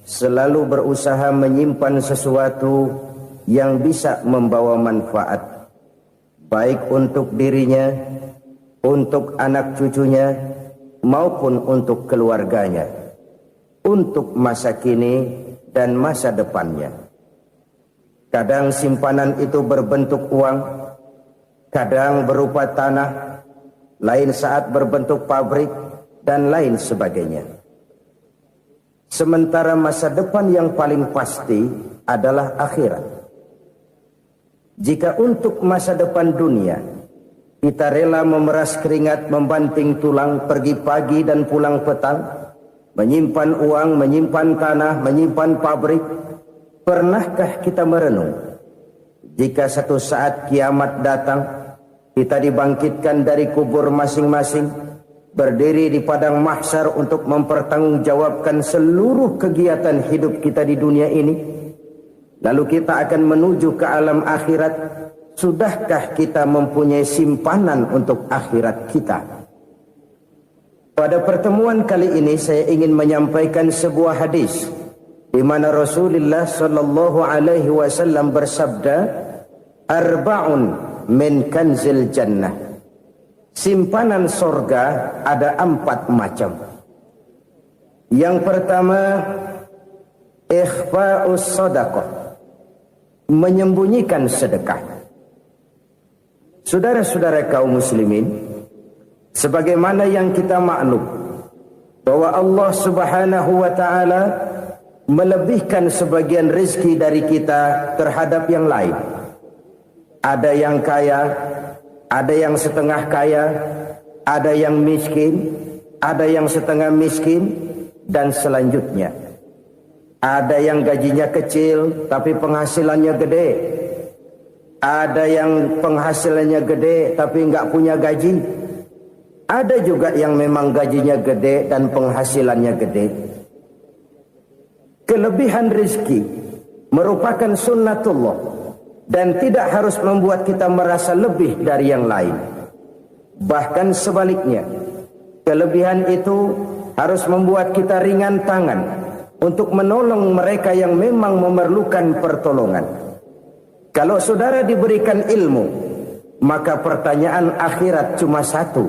selalu berusaha menyimpan sesuatu yang bisa membawa manfaat, baik untuk dirinya, untuk anak cucunya, maupun untuk keluarganya, untuk masa kini dan masa depannya. Kadang simpanan itu berbentuk uang, kadang berupa tanah, lain saat berbentuk pabrik, dan lain sebagainya. Sementara masa depan yang paling pasti adalah akhirat. Jika untuk masa depan dunia kita rela memeras keringat, membanting tulang, pergi pagi dan pulang petang, menyimpan uang, menyimpan tanah, menyimpan pabrik, pernahkah kita merenung jika satu saat kiamat datang, kita dibangkitkan dari kubur masing-masing, berdiri di padang mahsyar untuk mempertanggungjawabkan seluruh kegiatan hidup kita di dunia ini, lalu kita akan menuju ke alam akhirat. Sudahkah kita mempunyai simpanan untuk akhirat kita? Pada pertemuan kali ini saya ingin menyampaikan sebuah hadis di mana Rasulullah sallallahu alaihi wasallam bersabda, "Arba'un min kanzil jannah." Simpanan sorga ada 4 macam. Yang pertama, ikhfa'us sadaqah, menyembunyikan sedekah. Saudara-saudara kaum muslimin, sebagaimana yang kita maklum bahwa Allah Subhanahu wa taala melebihkan sebagian rezeki dari kita terhadap yang lain. Ada yang kaya, ada yang setengah kaya, ada yang miskin, ada yang setengah miskin, dan selanjutnya. Ada yang gajinya kecil tapi penghasilannya gede. Ada yang penghasilannya gede tapi nggak punya gaji. Ada juga yang memang gajinya gede dan penghasilannya gede. Kelebihan rezeki merupakan sunnatullah dan tidak harus membuat kita merasa lebih dari yang lain. Bahkan sebaliknya, kelebihan itu harus membuat kita ringan tangan untuk menolong mereka yang memang memerlukan pertolongan. Kalau saudara diberikan ilmu, maka pertanyaan akhirat cuma satu: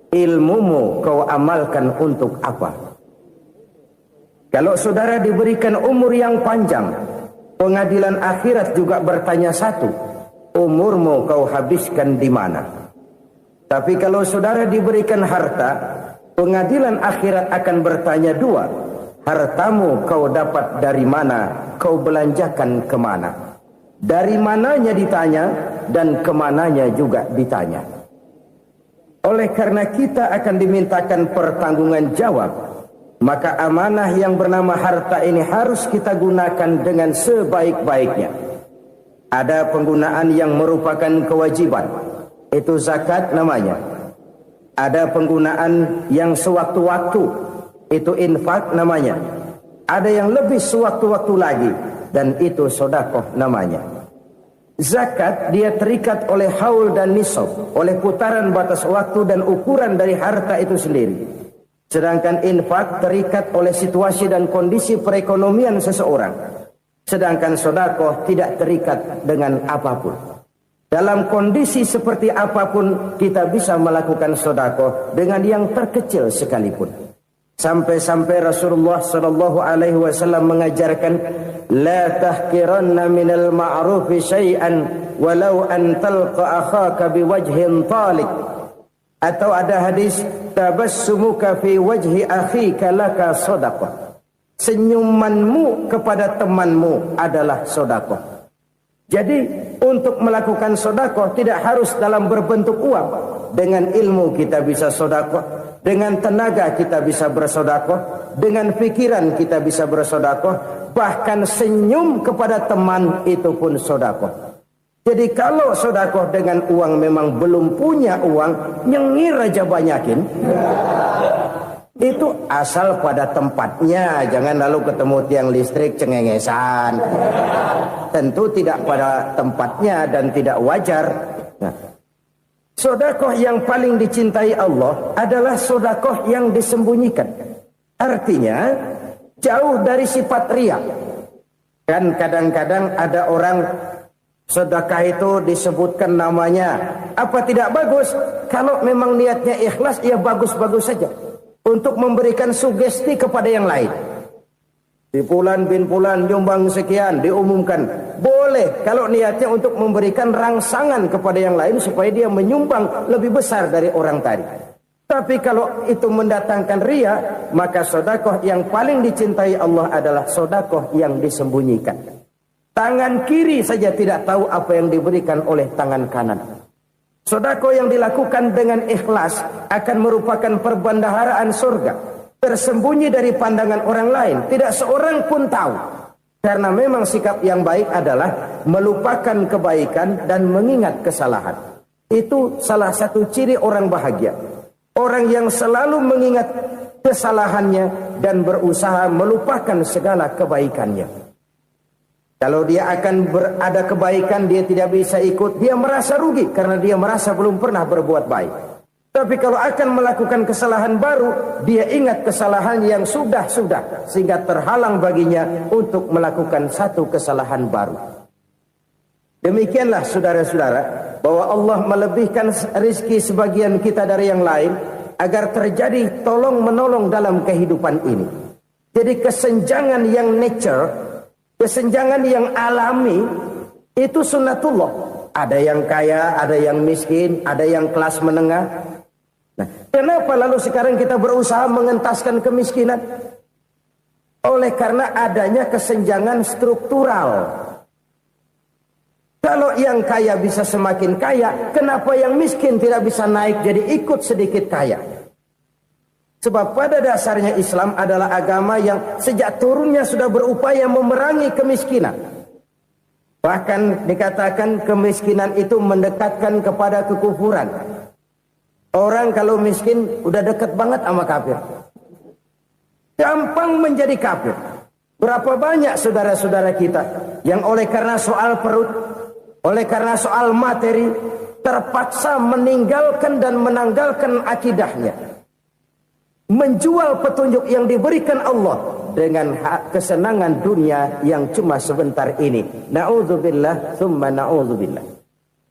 ilmumu kau amalkan untuk apa? Kalau saudara diberikan umur yang panjang, pengadilan akhirat juga bertanya satu: umurmu kau habiskan di mana? Tapi kalau saudara diberikan harta, pengadilan akhirat akan bertanya 2: hartamu kau dapat dari mana? Kau belanjakan kemana? Dari mananya ditanya dan kemananya juga ditanya. Oleh karena kita akan dimintakan pertanggungan jawab, maka amanah yang bernama harta ini harus kita gunakan dengan sebaik-baiknya. Ada penggunaan yang merupakan kewajiban, itu zakat namanya. Ada penggunaan yang sewaktu-waktu, itu infak namanya. Ada yang lebih sewaktu-waktu lagi, dan itu sedekah namanya. Zakat dia terikat oleh haul dan nisab, oleh putaran batas waktu dan ukuran dari harta itu sendiri. Sedangkan infak terikat oleh situasi dan kondisi perekonomian seseorang. Sedangkan sedekah tidak terikat dengan apapun. Dalam kondisi seperti apapun kita bisa melakukan sedekah dengan yang terkecil sekalipun. Sampai-sampai Rasulullah sallallahu alaihi wasallam mengajarkan, la tahqiranna minal ma'rufi syai'an walau an talqa akhaka biwajhin talik. Atau ada hadis, tabassumuka fi wajhi akhika laka shadaqah. Senyumanmu kepada temanmu adalah sedekah. Jadi untuk melakukan sedekah tidak harus dalam berbentuk uang. Dengan ilmu kita bisa sedekah. Dengan tenaga kita bisa bersedekah, dengan pikiran kita bisa bersedekah, bahkan senyum kepada teman itu pun sedekah. Jadi kalau sedekah dengan uang memang belum punya uang, nyengir aja banyakin. Itu asal pada tempatnya, jangan lalu ketemu tiang listrik cengengesan. Tentu tidak pada tempatnya dan tidak wajar. Nah, sedekah yang paling dicintai Allah adalah sedekah yang disembunyikan. Artinya, jauh dari sifat riya. Kan kadang-kadang ada orang sedekah itu disebutkan namanya, apa tidak bagus? Kalau memang niatnya ikhlas, ya bagus-bagus saja. Untuk memberikan sugesti kepada yang lain. Di Fulan bin Fulan nyumbang sekian, diumumkan. Boleh kalau niatnya untuk memberikan rangsangan kepada yang lain supaya dia menyumbang lebih besar dari orang tadi. Tapi kalau itu mendatangkan riya, maka sedekah yang paling dicintai Allah adalah sedekah yang disembunyikan. Tangan kiri saja tidak tahu apa yang diberikan oleh tangan kanan. Sedekah yang dilakukan dengan ikhlas akan merupakan perbendaharaan surga, tersembunyi dari pandangan orang lain, tidak seorang pun tahu. Karena memang sikap yang baik adalah melupakan kebaikan dan mengingat kesalahan. Itu salah satu ciri orang bahagia. Orang yang selalu mengingat kesalahannya dan berusaha melupakan segala kebaikannya. Kalau dia akan berada kebaikan, dia tidak bisa ikut, dia merasa rugi karena dia merasa belum pernah berbuat baik. Tapi kalau akan melakukan kesalahan baru, dia ingat kesalahan yang sudah-sudah, sehingga terhalang baginya untuk melakukan satu kesalahan baru. Demikianlah saudara-saudara, bahwa Allah melebihkan rizki sebagian kita dari yang lain, agar terjadi tolong-menolong dalam kehidupan ini. Jadi kesenjangan yang nature, kesenjangan yang alami, itu sunnatullah. Ada yang kaya, ada yang miskin, ada yang kelas menengah. Nah, kenapa lalu sekarang kita berusaha mengentaskan kemiskinan? Oleh karena adanya kesenjangan struktural. Kalau yang kaya bisa semakin kaya, kenapa yang miskin tidak bisa naik jadi ikut sedikit kaya? Sebab pada dasarnya Islam adalah agama yang sejak turunnya sudah berupaya memerangi kemiskinan. Bahkan dikatakan kemiskinan itu mendekatkan kepada kekufuran. Orang kalau miskin udah dekat banget sama kafir. Gampang menjadi kafir. Berapa banyak saudara-saudara kita yang oleh karena soal perut, oleh karena soal materi, terpaksa meninggalkan dan menanggalkan akidahnya. Menjual petunjuk yang diberikan Allah dengan kesenangan dunia yang cuma sebentar ini. Na'udzubillah, thumma na'udzubillah.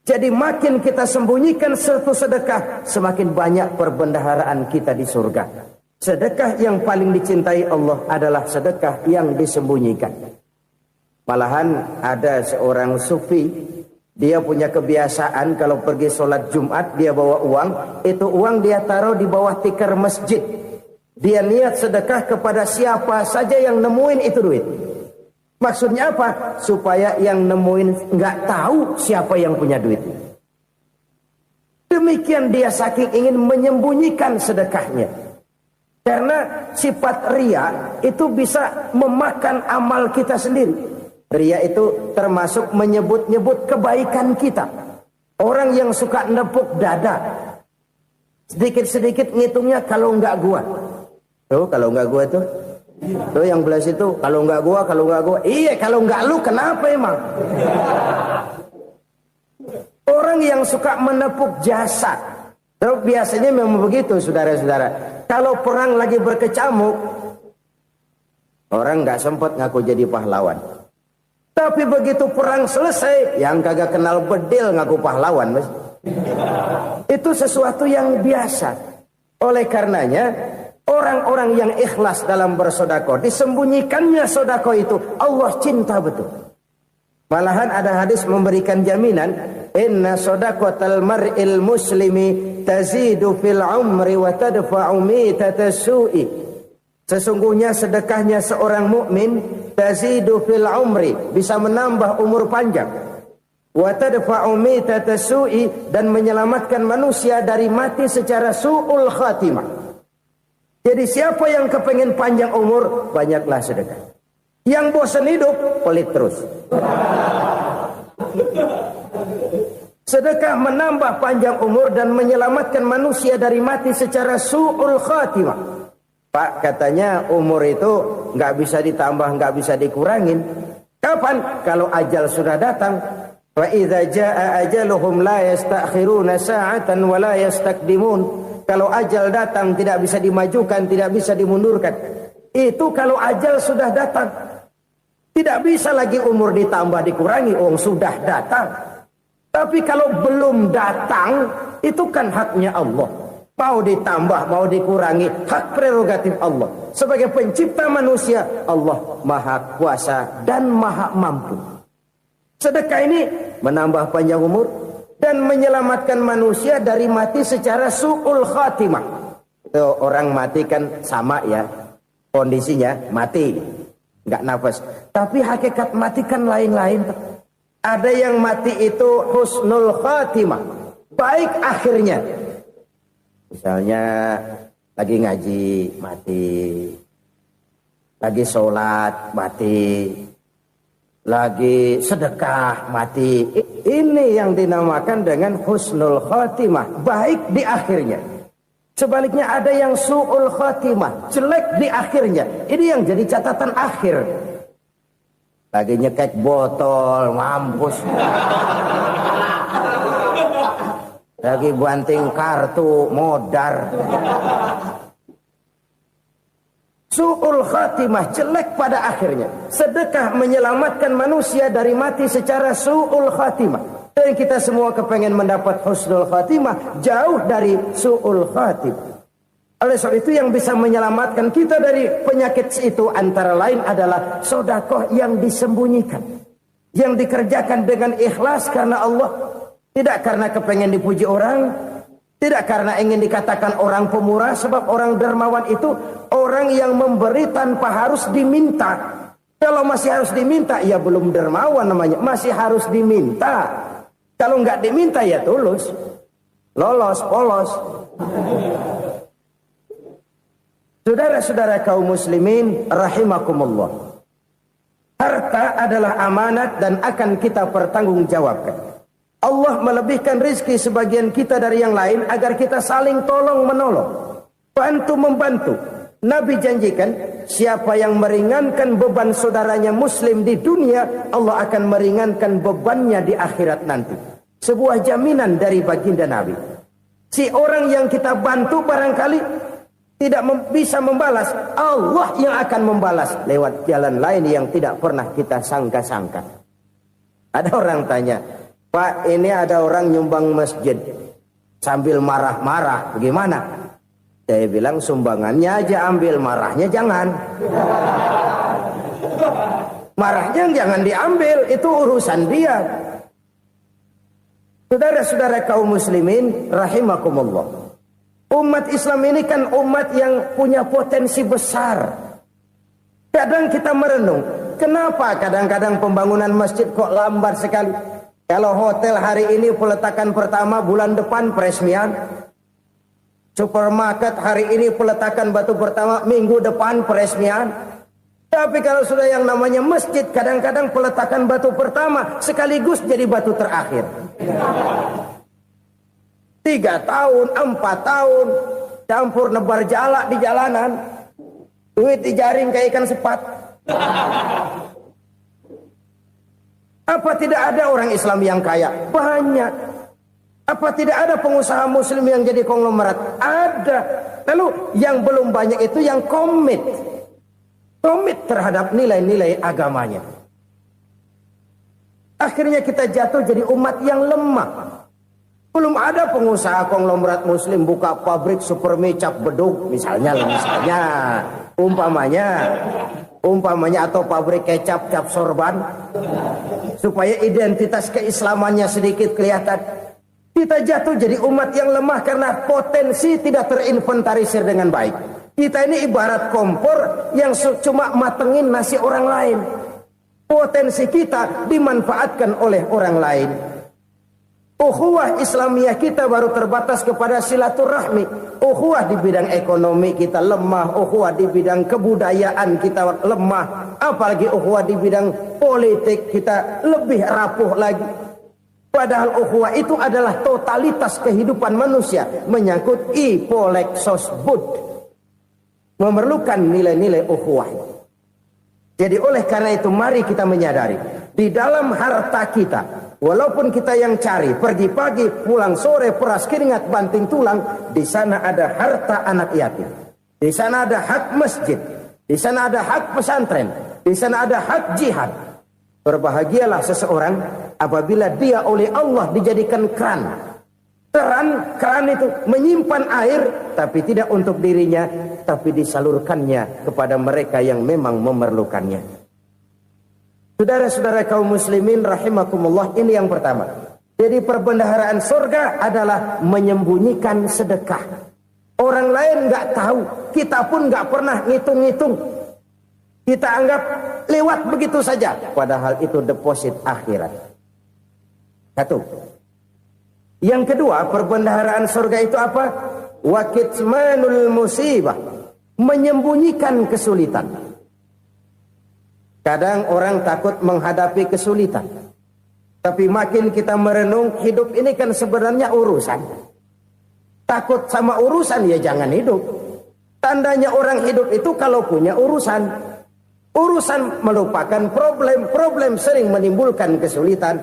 Jadi makin kita sembunyikan satu sedekah, semakin banyak perbendaharaan kita di surga. Sedekah yang paling dicintai Allah adalah sedekah yang disembunyikan. Malahan ada seorang sufi, dia punya kebiasaan kalau pergi sholat Jumat dia bawa uang, itu uang dia taruh di bawah tikar masjid. Dia niat sedekah kepada siapa saja yang nemuin itu duit. Maksudnya apa? Supaya yang nemuin nggak tahu siapa yang punya duit. Demikian dia saking ingin menyembunyikan sedekahnya. Karena sifat riya itu bisa memakan amal kita sendiri. Riya itu termasuk menyebut-nyebut kebaikan kita. Orang yang suka nepuk dada, sedikit-sedikit ngitungnya kalau nggak gua. Tuh kalau nggak gua tuh yang belah situ kalau nggak gua. Iya kalau nggak lu kenapa emang? Orang yang suka menepuk jasad. Tuh biasanya memang begitu saudara-saudara. Kalau perang lagi berkecamuk, orang nggak sempat ngaku jadi pahlawan. Tapi begitu perang selesai, yang kagak kenal bedil ngaku pahlawan, mas. Itu sesuatu yang biasa. Oleh karenanya, orang-orang yang ikhlas dalam bersedekah, disembunyikannya sedekah itu, Allah cinta betul. Malahan ada hadis memberikan jaminan, inna sedaqatal mar'il muslimi tazidu fil umri wa tadfa'u mitatas su'i. Sesungguhnya sedekahnya seorang mukmin tazidu fil umri, bisa menambah umur panjang. Wa tadfa'u mitatas su'i, dan menyelamatkan manusia dari mati secara su'ul khatimah. Jadi siapa yang kepengen panjang umur, banyaklah sedekah. Yang bosan hidup, pelit terus. Sedekah menambah panjang umur dan menyelamatkan manusia dari mati secara su'ul khatimah. Pak, katanya umur itu nggak bisa ditambah, nggak bisa dikurangin. Kapan? Kalau ajal sudah datang. Wa idza jaa ajaluhum la yastakhiruna sa'atan wa la yastakdimun. Kalau ajal datang tidak bisa dimajukan, tidak bisa dimundurkan. Itu kalau ajal sudah datang. Tidak bisa lagi umur ditambah dikurangi, sudah datang. Tapi kalau belum datang, itu kan haknya Allah. Mau ditambah, mau dikurangi, hak prerogatif Allah. Sebagai pencipta manusia, Allah Maha Kuasa dan Maha Mampu. Sedekah ini menambah panjang umur dan menyelamatkan manusia dari mati secara su'ul khatimah. Itu orang mati kan sama ya, kondisinya mati, nggak nafas. Tapi hakikat mati kan lain-lain. Ada yang mati itu husnul khatimah, baik akhirnya. Misalnya lagi ngaji mati, lagi sholat mati, lagi sedekah mati. Ini yang dinamakan dengan husnul khatimah, baik di akhirnya. Sebaliknya ada yang su'ul khatimah, jelek di akhirnya. Ini yang jadi catatan akhir. Lagi nyekek botol, mampus. Lagi banting kartu, modar. Su'ul khatimah, jelek pada akhirnya. Sedekah menyelamatkan manusia dari mati secara su'ul khatimah. Dan kita semua kepengen mendapat husnul khatimah, jauh dari su'ul khatimah. Oleh sebab itu yang bisa menyelamatkan kita dari penyakit itu antara lain adalah sedekah yang disembunyikan. Yang dikerjakan dengan ikhlas karena Allah. Tidak karena kepengen dipuji orang, tidak karena ingin dikatakan orang pemurah, sebab orang dermawan itu orang yang memberi tanpa harus diminta. Kalau masih harus diminta, ya belum dermawan namanya, masih harus diminta. Kalau nggak diminta ya tulus, lolos, polos. Saudara-saudara kaum muslimin rahimakumullah. Harta adalah amanat dan akan kita pertanggungjawabkan. Allah melebihkan rizki sebagian kita dari yang lain agar kita saling tolong menolong, bantu membantu. Nabi janjikan siapa yang meringankan beban saudaranya muslim di dunia, Allah akan meringankan bebannya di akhirat nanti. Sebuah jaminan dari baginda Nabi. Si orang yang kita bantu barangkali tidak bisa membalas, Allah yang akan membalas lewat jalan lain yang tidak pernah kita sangka-sangka. Ada orang tanya, Pak, ini ada orang nyumbang masjid sambil marah-marah, bagaimana? Saya bilang sumbangannya aja ambil, marahnya jangan. Marahnya jangan diambil, itu urusan dia. Saudara-saudara kaum muslimin rahimakumullah. Umat Islam ini kan umat yang punya potensi besar. Kadang kita merenung, kenapa kadang-kadang pembangunan masjid kok lambat sekali? Kalau hotel hari ini peletakan pertama, bulan depan peresmian. Supermarket hari ini peletakan batu pertama, minggu depan peresmian. Tapi kalau sudah yang namanya masjid, kadang-kadang peletakan batu pertama sekaligus jadi batu terakhir. 3 tahun, 4 tahun, campur nebar jalak di jalanan, duit dijaring kayak ikan sepat. Apa tidak ada orang Islam yang kaya? Banyak. Apa tidak ada pengusaha muslim yang jadi konglomerat? Ada. Lalu yang belum banyak itu yang komit terhadap nilai-nilai agamanya. Akhirnya kita jatuh jadi umat yang lemah. Belum ada pengusaha konglomerat muslim buka pabrik supermi cap beduk misalnya umpamanya atau pabrik kecap cap sorban supaya identitas keislamannya sedikit kelihatan. Kita jatuh jadi umat yang lemah karena potensi tidak terinventarisir dengan baik. Kita ini ibarat kompor yang cuma matengin nasi orang lain. Potensi kita dimanfaatkan oleh orang lain. Ukhuwah Islamiyah kita baru terbatas kepada silaturahmi. Ukhuwah di bidang ekonomi kita lemah, ukhuwah di bidang kebudayaan kita lemah, apalagi ukhuwah di bidang politik kita lebih rapuh lagi. Padahal ukhuwah itu adalah totalitas kehidupan manusia, menyangkut ipolek sosbud, memerlukan nilai-nilai ukhuwah. Jadi oleh karena itu mari kita menyadari di dalam harta kita, walaupun kita yang cari, pergi pagi, pulang sore, peras keringat, banting tulang, di sana ada harta anak yatim. Di sana ada hak masjid. Di sana ada hak pesantren, di sana ada hak jihad. Berbahagialah seseorang apabila dia oleh Allah dijadikan keran. Keran itu menyimpan air, tapi tidak untuk dirinya, tapi disalurkannya kepada mereka yang memang memerlukannya. Saudara-saudara kaum muslimin rahimakumullah, ini yang pertama. Jadi perbendaharaan surga adalah menyembunyikan sedekah. Orang lain nggak tahu, kita pun nggak pernah ngitung-ngitung. Kita anggap lewat begitu saja, padahal itu deposit akhirat. Satu. Yang kedua, perbendaharaan surga itu apa? Wa kitmanul musibah, menyembunyikan kesulitan. Kadang orang takut menghadapi kesulitan. Tapi makin kita merenung, hidup ini kan sebenarnya urusan. Takut sama urusan, ya jangan hidup. Tandanya orang hidup itu kalau punya urusan. Urusan melupakan problem. Problem sering menimbulkan kesulitan.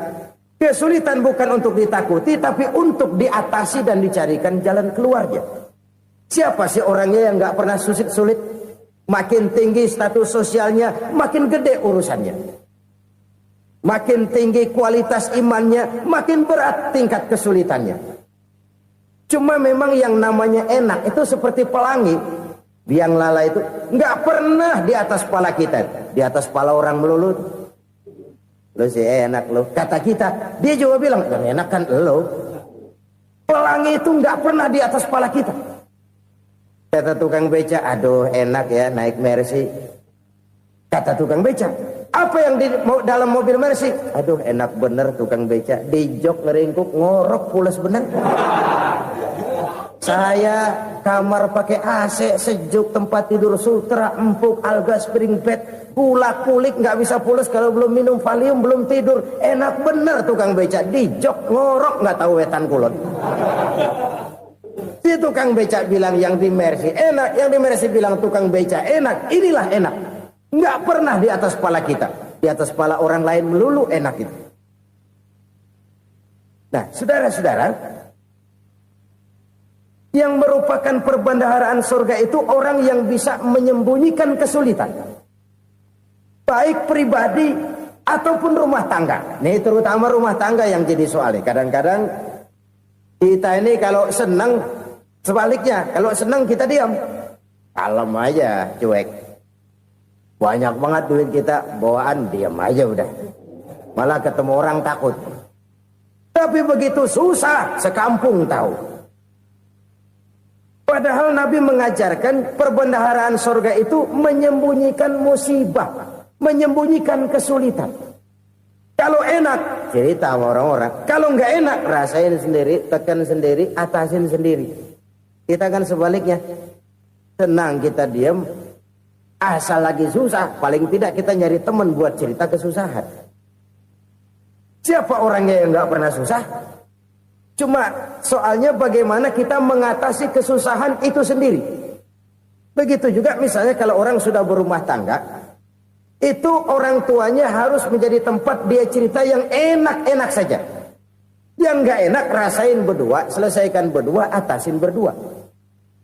Kesulitan bukan untuk ditakuti, tapi untuk diatasi dan dicarikan jalan keluarnya. Siapa sih orangnya yang gak pernah sulit-sulit? Makin tinggi status sosialnya, makin gede urusannya. Makin tinggi kualitas imannya, makin berat tingkat kesulitannya. Cuma memang yang namanya enak itu seperti pelangi. Biang lala itu nggak pernah di atas kepala kita, di atas kepala orang melulu. Lo sih enak lo, kata kita. Dia juga bilang yang enak kan lo. Pelangi itu nggak pernah di atas kepala kita. Kata tukang beca, aduh enak ya naik Mercy. Kata tukang beca, apa yang di dalam mobil Mercy? Aduh enak bener tukang beca, di jok ngeringkuk ngorok pulas bener. Saya kamar pakai AC, sejuk, tempat tidur sutra, empuk, alga, spring bed, kulak-kulik nggak bisa pulas kalau belum minum Valium, belum tidur. Enak bener tukang beca, di jok ngorok nggak tahu wetan kulon. Si tukang beca bilang yang di Mercy enak, yang di Mercy bilang tukang beca enak. Inilah enak. Nggak pernah di atas kepala kita, di atas kepala orang lain melulu enak itu. Nah, saudara-saudara, yang merupakan perbendaharaan surga itu orang yang bisa menyembunyikan kesulitan, baik pribadi ataupun rumah tangga. Nih terutama rumah tangga yang jadi soalnya. Kadang-kadang kita ini kalau senang, sebaliknya kalau senang kita diam, kalem aja, cuek. Banyak banget duit kita bawaan, diam aja udah. Malah ketemu orang takut. Tapi begitu susah, sekampung tahu. Padahal Nabi mengajarkan perbendaharaan surga itu menyembunyikan musibah, menyembunyikan kesulitan. Kalau enak, cerita sama orang-orang. Kalau nggak enak, rasain sendiri, tekan sendiri, atasin sendiri. Kita kan sebaliknya. Tenang kita diam, asal lagi susah, paling tidak kita nyari teman buat cerita kesusahan. Siapa orangnya yang nggak pernah susah? Cuma soalnya bagaimana kita mengatasi kesusahan itu sendiri. Begitu juga misalnya kalau orang sudah berumah tangga, itu orang tuanya harus menjadi tempat dia cerita yang enak-enak saja. Yang nggak enak rasain berdua, selesaikan berdua, atasin berdua.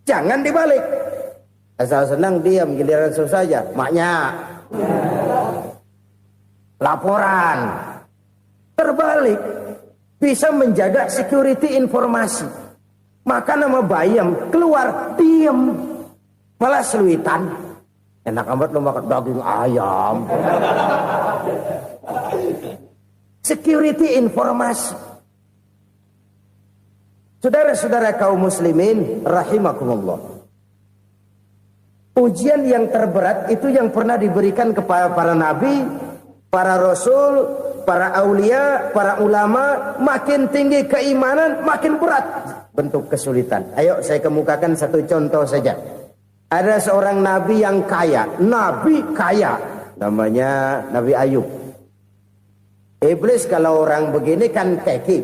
Jangan dibalik. Asal senang diam, giliran susah saja. Maknya laporan. Terbalik. Bisa menjaga security informasi. Maka nama bayam keluar diam, malah seluitan. Enak amat lo makan daging ayam. Security informasi. Saudara-saudara kaum muslimin rahimakumullah. Ujian yang terberat itu yang pernah diberikan kepada para nabi, para rasul, para aulia, para ulama. Makin tinggi keimanan, makin berat bentuk kesulitan. Ayo saya kemukakan satu contoh saja. Ada seorang nabi yang kaya, nabi kaya, namanya Nabi Ayub. Iblis kalau orang begini kan keki,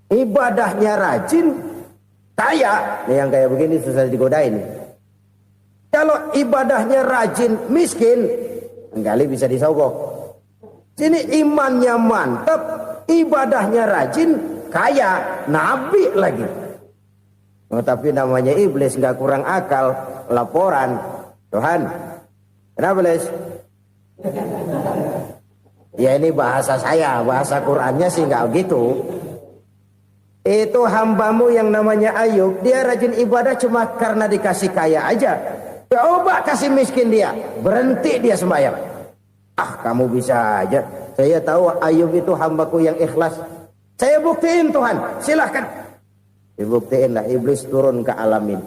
ibadahnya rajin, kaya. Nih yang kayak begini susah digodain. Kalau ibadahnya rajin, miskin, kali bisa disogok. Sini imannya mantap, ibadahnya rajin, kaya, nabi lagi. Tapi namanya iblis, nggak kurang akal. Laporan, Tuhan, kenapa Les? Ya ini bahasa saya, bahasa Qurannya sih nggak gitu. Itu hambamu yang namanya Ayub, dia rajin ibadah cuma karena dikasih kaya aja. Coba kasih miskin dia, berhenti dia sembahyang. Ah, kamu bisa aja. Saya tahu Ayub itu hambaku yang ikhlas. Saya buktiin Tuhan, silahkan. Dibuktiin lah, iblis turun ke alam ini.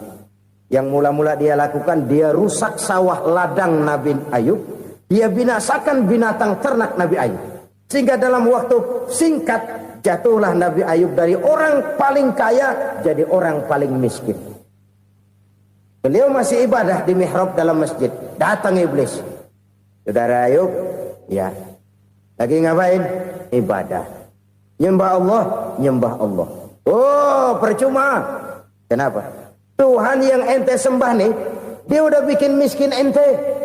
Yang mula-mula dia lakukan, dia rusak sawah ladang Nabi Ayub. Dia binasakan binatang ternak Nabi Ayub. Sehingga dalam waktu singkat, jatuhlah Nabi Ayub dari orang paling kaya, jadi orang paling miskin. Beliau masih ibadah di mihrab dalam masjid. Datang iblis. Saudara Ayub, ya. Lagi ngapain? Ibadah. Nyembah Allah, nyembah Allah. Oh, percuma. Kenapa? Tuhan yang ente sembah nih, dia udah bikin miskin ente.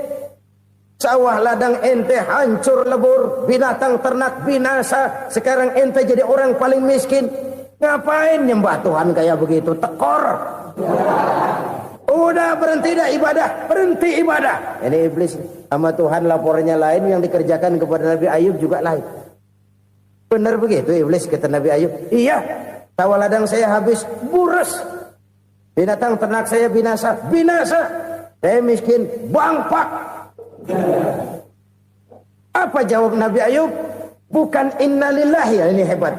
Sawah ladang ente hancur lebur, binatang ternak binasa. Sekarang ente jadi orang paling miskin. Ngapain nyembah Tuhan kayak begitu? Tekor. Udah berhenti dah ibadah, berhenti ibadah. Ini iblis sama Tuhan laporannya lain, yang dikerjakan kepada Nabi Ayub juga lain. Benar begitu iblis kata Nabi Ayub? Iya, sawah ladang saya habis, buras. Binatang ternak saya binasa, binasa. Saya miskin, bangpak. Apa jawab Nabi Ayub? Bukan innalillahi, ya ini hebat.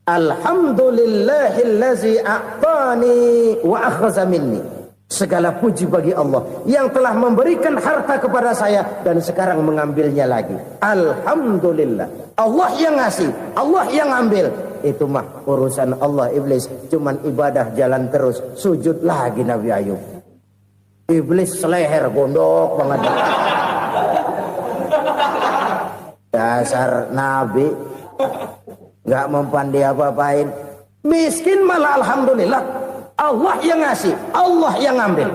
Alhamdulillahillazi a'tani wa akhza minni. Segala puji bagi Allah yang telah memberikan harta kepada saya dan sekarang mengambilnya lagi. Alhamdulillah. Allah yang ngasih, Allah yang ambil. Itu mah urusan Allah. Iblis cuman ibadah jalan terus, sujud lagi Nabi Ayub. Iblis seleher gondok banget. Dasar Nabi nggak mempan dia apa-apain. Miskin malah alhamdulillah. Allah yang ngasih, Allah yang ambil.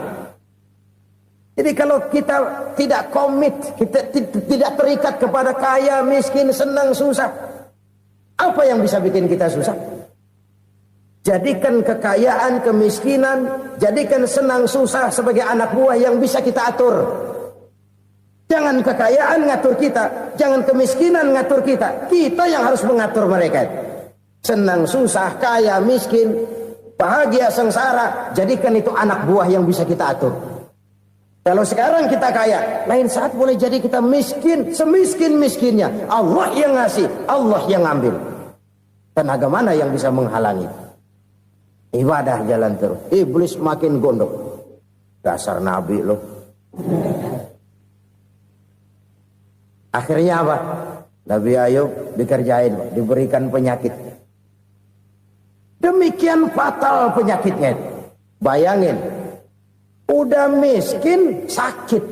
Jadi kalau kita tidak komit, kita tidak terikat kepada kaya, miskin, senang, susah, apa yang bisa bikin kita susah? Jadikan kekayaan, kemiskinan, jadikan senang, susah sebagai anak buah yang bisa kita atur. Jangan kekayaan ngatur kita, jangan kemiskinan ngatur kita. Kita yang harus mengatur mereka. Senang, susah, kaya, miskin, bahagia, sengsara, jadikan itu anak buah yang bisa kita atur. Kalau sekarang kita kaya, lain saat boleh jadi kita miskin, semiskin-miskinnya. Allah yang ngasih, Allah yang ambil. Tenaga mana yang bisa menghalangi? Ibadah jalan terus. Iblis makin gondok. Dasar Nabi loh. Akhirnya apa? Nabi Ayub dikerjain, diberikan penyakit. Demikian fatal penyakitnya. Bayangin, udah miskin sakit.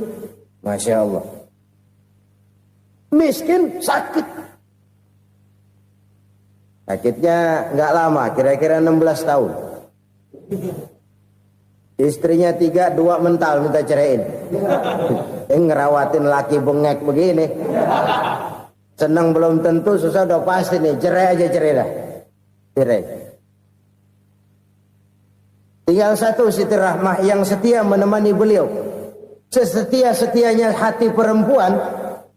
Masya Allah. Miskin sakit. Sakitnya nggak lama, kira-kira 16 tahun. Istrinya 3, 2 mental minta ceraiin. Ngerawatin laki bengek begini. Senang belum tentu, susah udah pasti nih. Cerai aja, cerai dah. Cerai. Tinggal satu Siti Rahmah yang setia menemani beliau. Sesetia-setianya hati perempuan.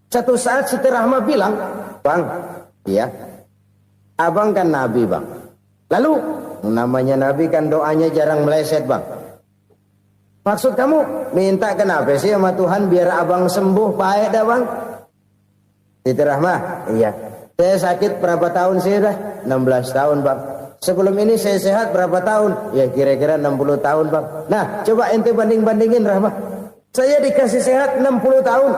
Satu saat Siti Rahmah bilang, "Bang, iya, abang kan Nabi bang. Lalu, namanya Nabi kan doanya jarang meleset bang. Maksud kamu minta kenapa sih sama Tuhan biar abang sembuh baik dah bang?" Siti Rahmah, iya. Saya sakit berapa tahun sih dah? 16 tahun bang. Sebelum ini saya sehat berapa tahun? Ya kira-kira 60 tahun bang. Nah coba ente banding-bandingin Rahmah. Saya dikasih sehat 60 tahun.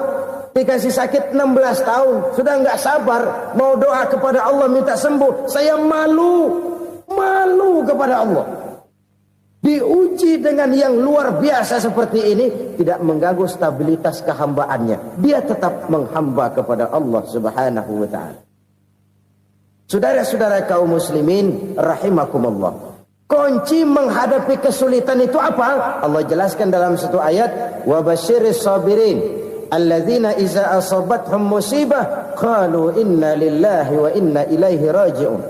Dikasih sakit 16 tahun. Sudah nggak sabar. Mau doa kepada Allah minta sembuh. Saya malu. Malu kepada Allah. Diuji dengan yang luar biasa seperti ini. Tidak mengganggu stabilitas kehambaannya. Dia tetap menghamba kepada Allah subhanahu wa ta'ala. Saudara-saudara kaum muslimin rahimakumullah. Kunci menghadapi kesulitan itu apa? Allah jelaskan dalam satu ayat, wa basyiris sabirin alladzina iza asabathum musibah qalu inna lillahi wa inna ilaihi raji'un.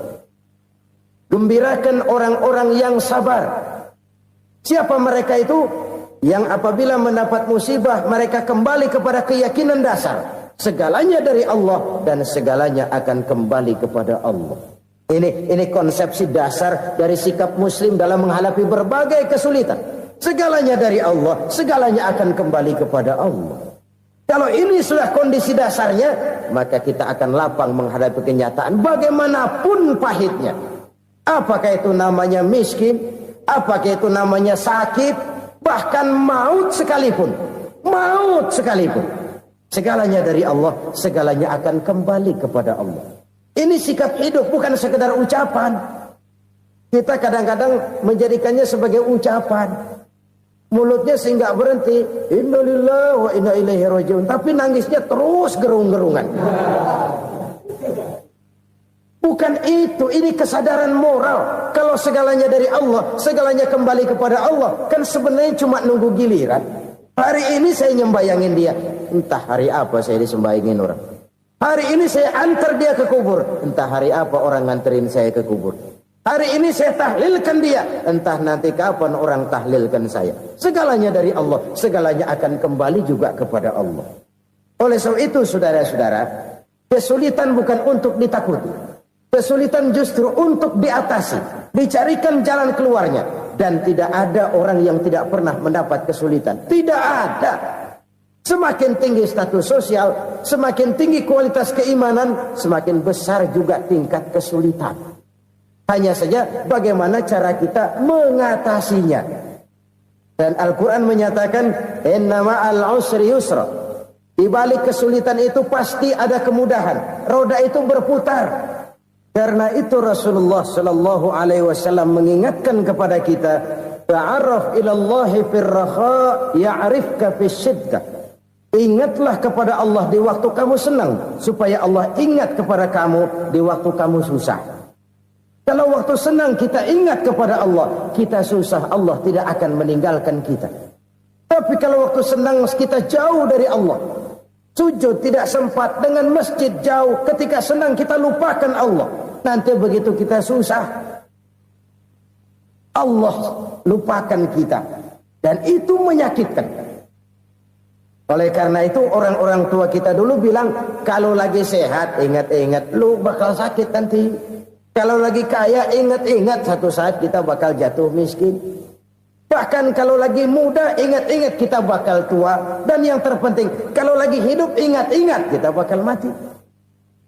Gembirakan orang-orang yang sabar Siapa mereka itu? Yang apabila mendapat musibah mereka kembali kepada keyakinan dasar, segalanya dari Allah dan segalanya akan kembali kepada Allah. Ini konsepsi dasar dari sikap muslim dalam menghadapi berbagai kesulitan. Segalanya dari Allah, segalanya akan kembali kepada Allah. Kalau ini sudah kondisi dasarnya, maka kita akan lapang menghadapi kenyataan bagaimanapun pahitnya. Apakah itu namanya miskin, apakah itu namanya sakit, bahkan maut sekalipun. Maut sekalipun. Segalanya dari Allah, segalanya akan kembali kepada Allah. Ini sikap hidup, bukan sekedar ucapan. Kita kadang-kadang menjadikannya sebagai ucapan. Mulutnya sehingga berhenti, innalillahi wa inna ilaihi rajiun, tapi nangisnya terus gerung-gerungan. Bukan itu, ini kesadaran moral. Kalau segalanya dari Allah, segalanya kembali kepada Allah, kan sebenarnya cuma nunggu giliran. Hari ini saya nyembayangin dia, entah hari apa saya disembayangin orang. Hari ini saya antar dia ke kubur, entah hari apa orang nganterin saya ke kubur. Hari ini saya tahlilkan dia, entah nanti kapan orang tahlilkan saya. Segalanya dari Allah, segalanya akan kembali juga kepada Allah. Oleh sebab itu saudara-saudara, kesulitan bukan untuk ditakuti. Kesulitan justru untuk diatasi, dicarikan jalan keluarnya. Dan tidak ada orang yang tidak pernah mendapat kesulitan. Tidak ada. Semakin tinggi status sosial, semakin tinggi kualitas keimanan, semakin besar juga tingkat kesulitan. Hanya saja bagaimana cara kita mengatasinya. Dan Al-Quran menyatakan, inna ma'al usri yusra. Di balik kesulitan itu pasti ada kemudahan. Roda itu berputar. Karena itu Rasulullah sallallahu alaihi wasallam mengingatkan kepada kita, ta'arraf ilallahi fir rakha ya'rifka fis syiddah. Ingatlah kepada Allah di waktu kamu senang, supaya Allah ingat kepada kamu di waktu kamu susah. Kalau waktu senang kita ingat kepada Allah, kita susah, Allah tidak akan meninggalkan kita. Tapi kalau waktu senang kita jauh dari Allah, sujud tidak sempat, dengan masjid jauh, ketika senang kita lupakan Allah. Nanti begitu kita susah, Allah lupakan kita. Dan itu menyakitkan. Oleh karena itu orang-orang tua kita dulu bilang, kalau lagi sehat ingat-ingat lu bakal sakit nanti. Kalau lagi kaya ingat-ingat satu saat kita bakal jatuh miskin. Bahkan kalau lagi muda ingat-ingat kita bakal tua. Dan yang terpenting kalau lagi hidup ingat-ingat kita bakal mati.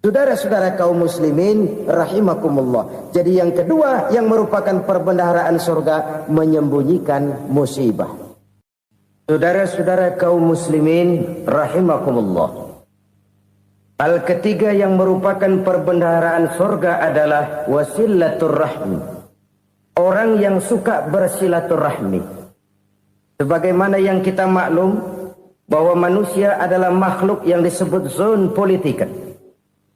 Saudara-saudara kaum muslimin rahimakumullah. Jadi yang kedua yang merupakan perbendaharaan surga, menyembunyikan musibah. Saudara-saudara kaum muslimin rahimakumullah. Hal ketiga yang merupakan perbendaharaan surga adalah wasilatur rahmi. Orang yang suka bersilaturahmi. Sebagaimana yang kita maklum bahwa manusia adalah makhluk yang disebut zon politika.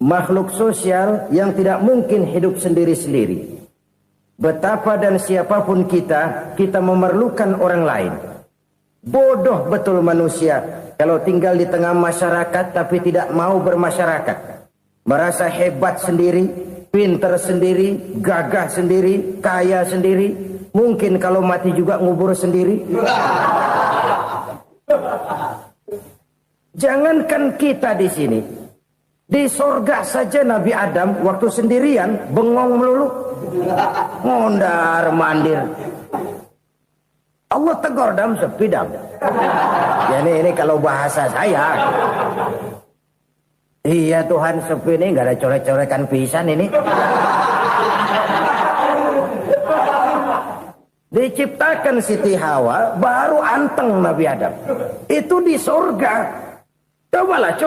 Makhluk sosial yang tidak mungkin hidup sendiri-sendiri. Betapa dan siapapun kita memerlukan orang lain. Bodoh betul manusia kalau tinggal di tengah masyarakat tapi tidak mau bermasyarakat. Merasa hebat sendiri, pintar sendiri, gagah sendiri, kaya sendiri. Mungkin kalau mati juga ngubur sendiri. Jangankan kita di sini, di sorga saja Nabi Adam waktu sendirian bengong melulu, ngondar mandir. Allah tegur dam sepi dam. Ya ini kalau bahasa saya. Iya Tuhan sepi ini nggak ada coret-coretan pisan ini. Diciptakan Siti Hawa baru anteng Nabi Adam. Itu di surga. Cobalah.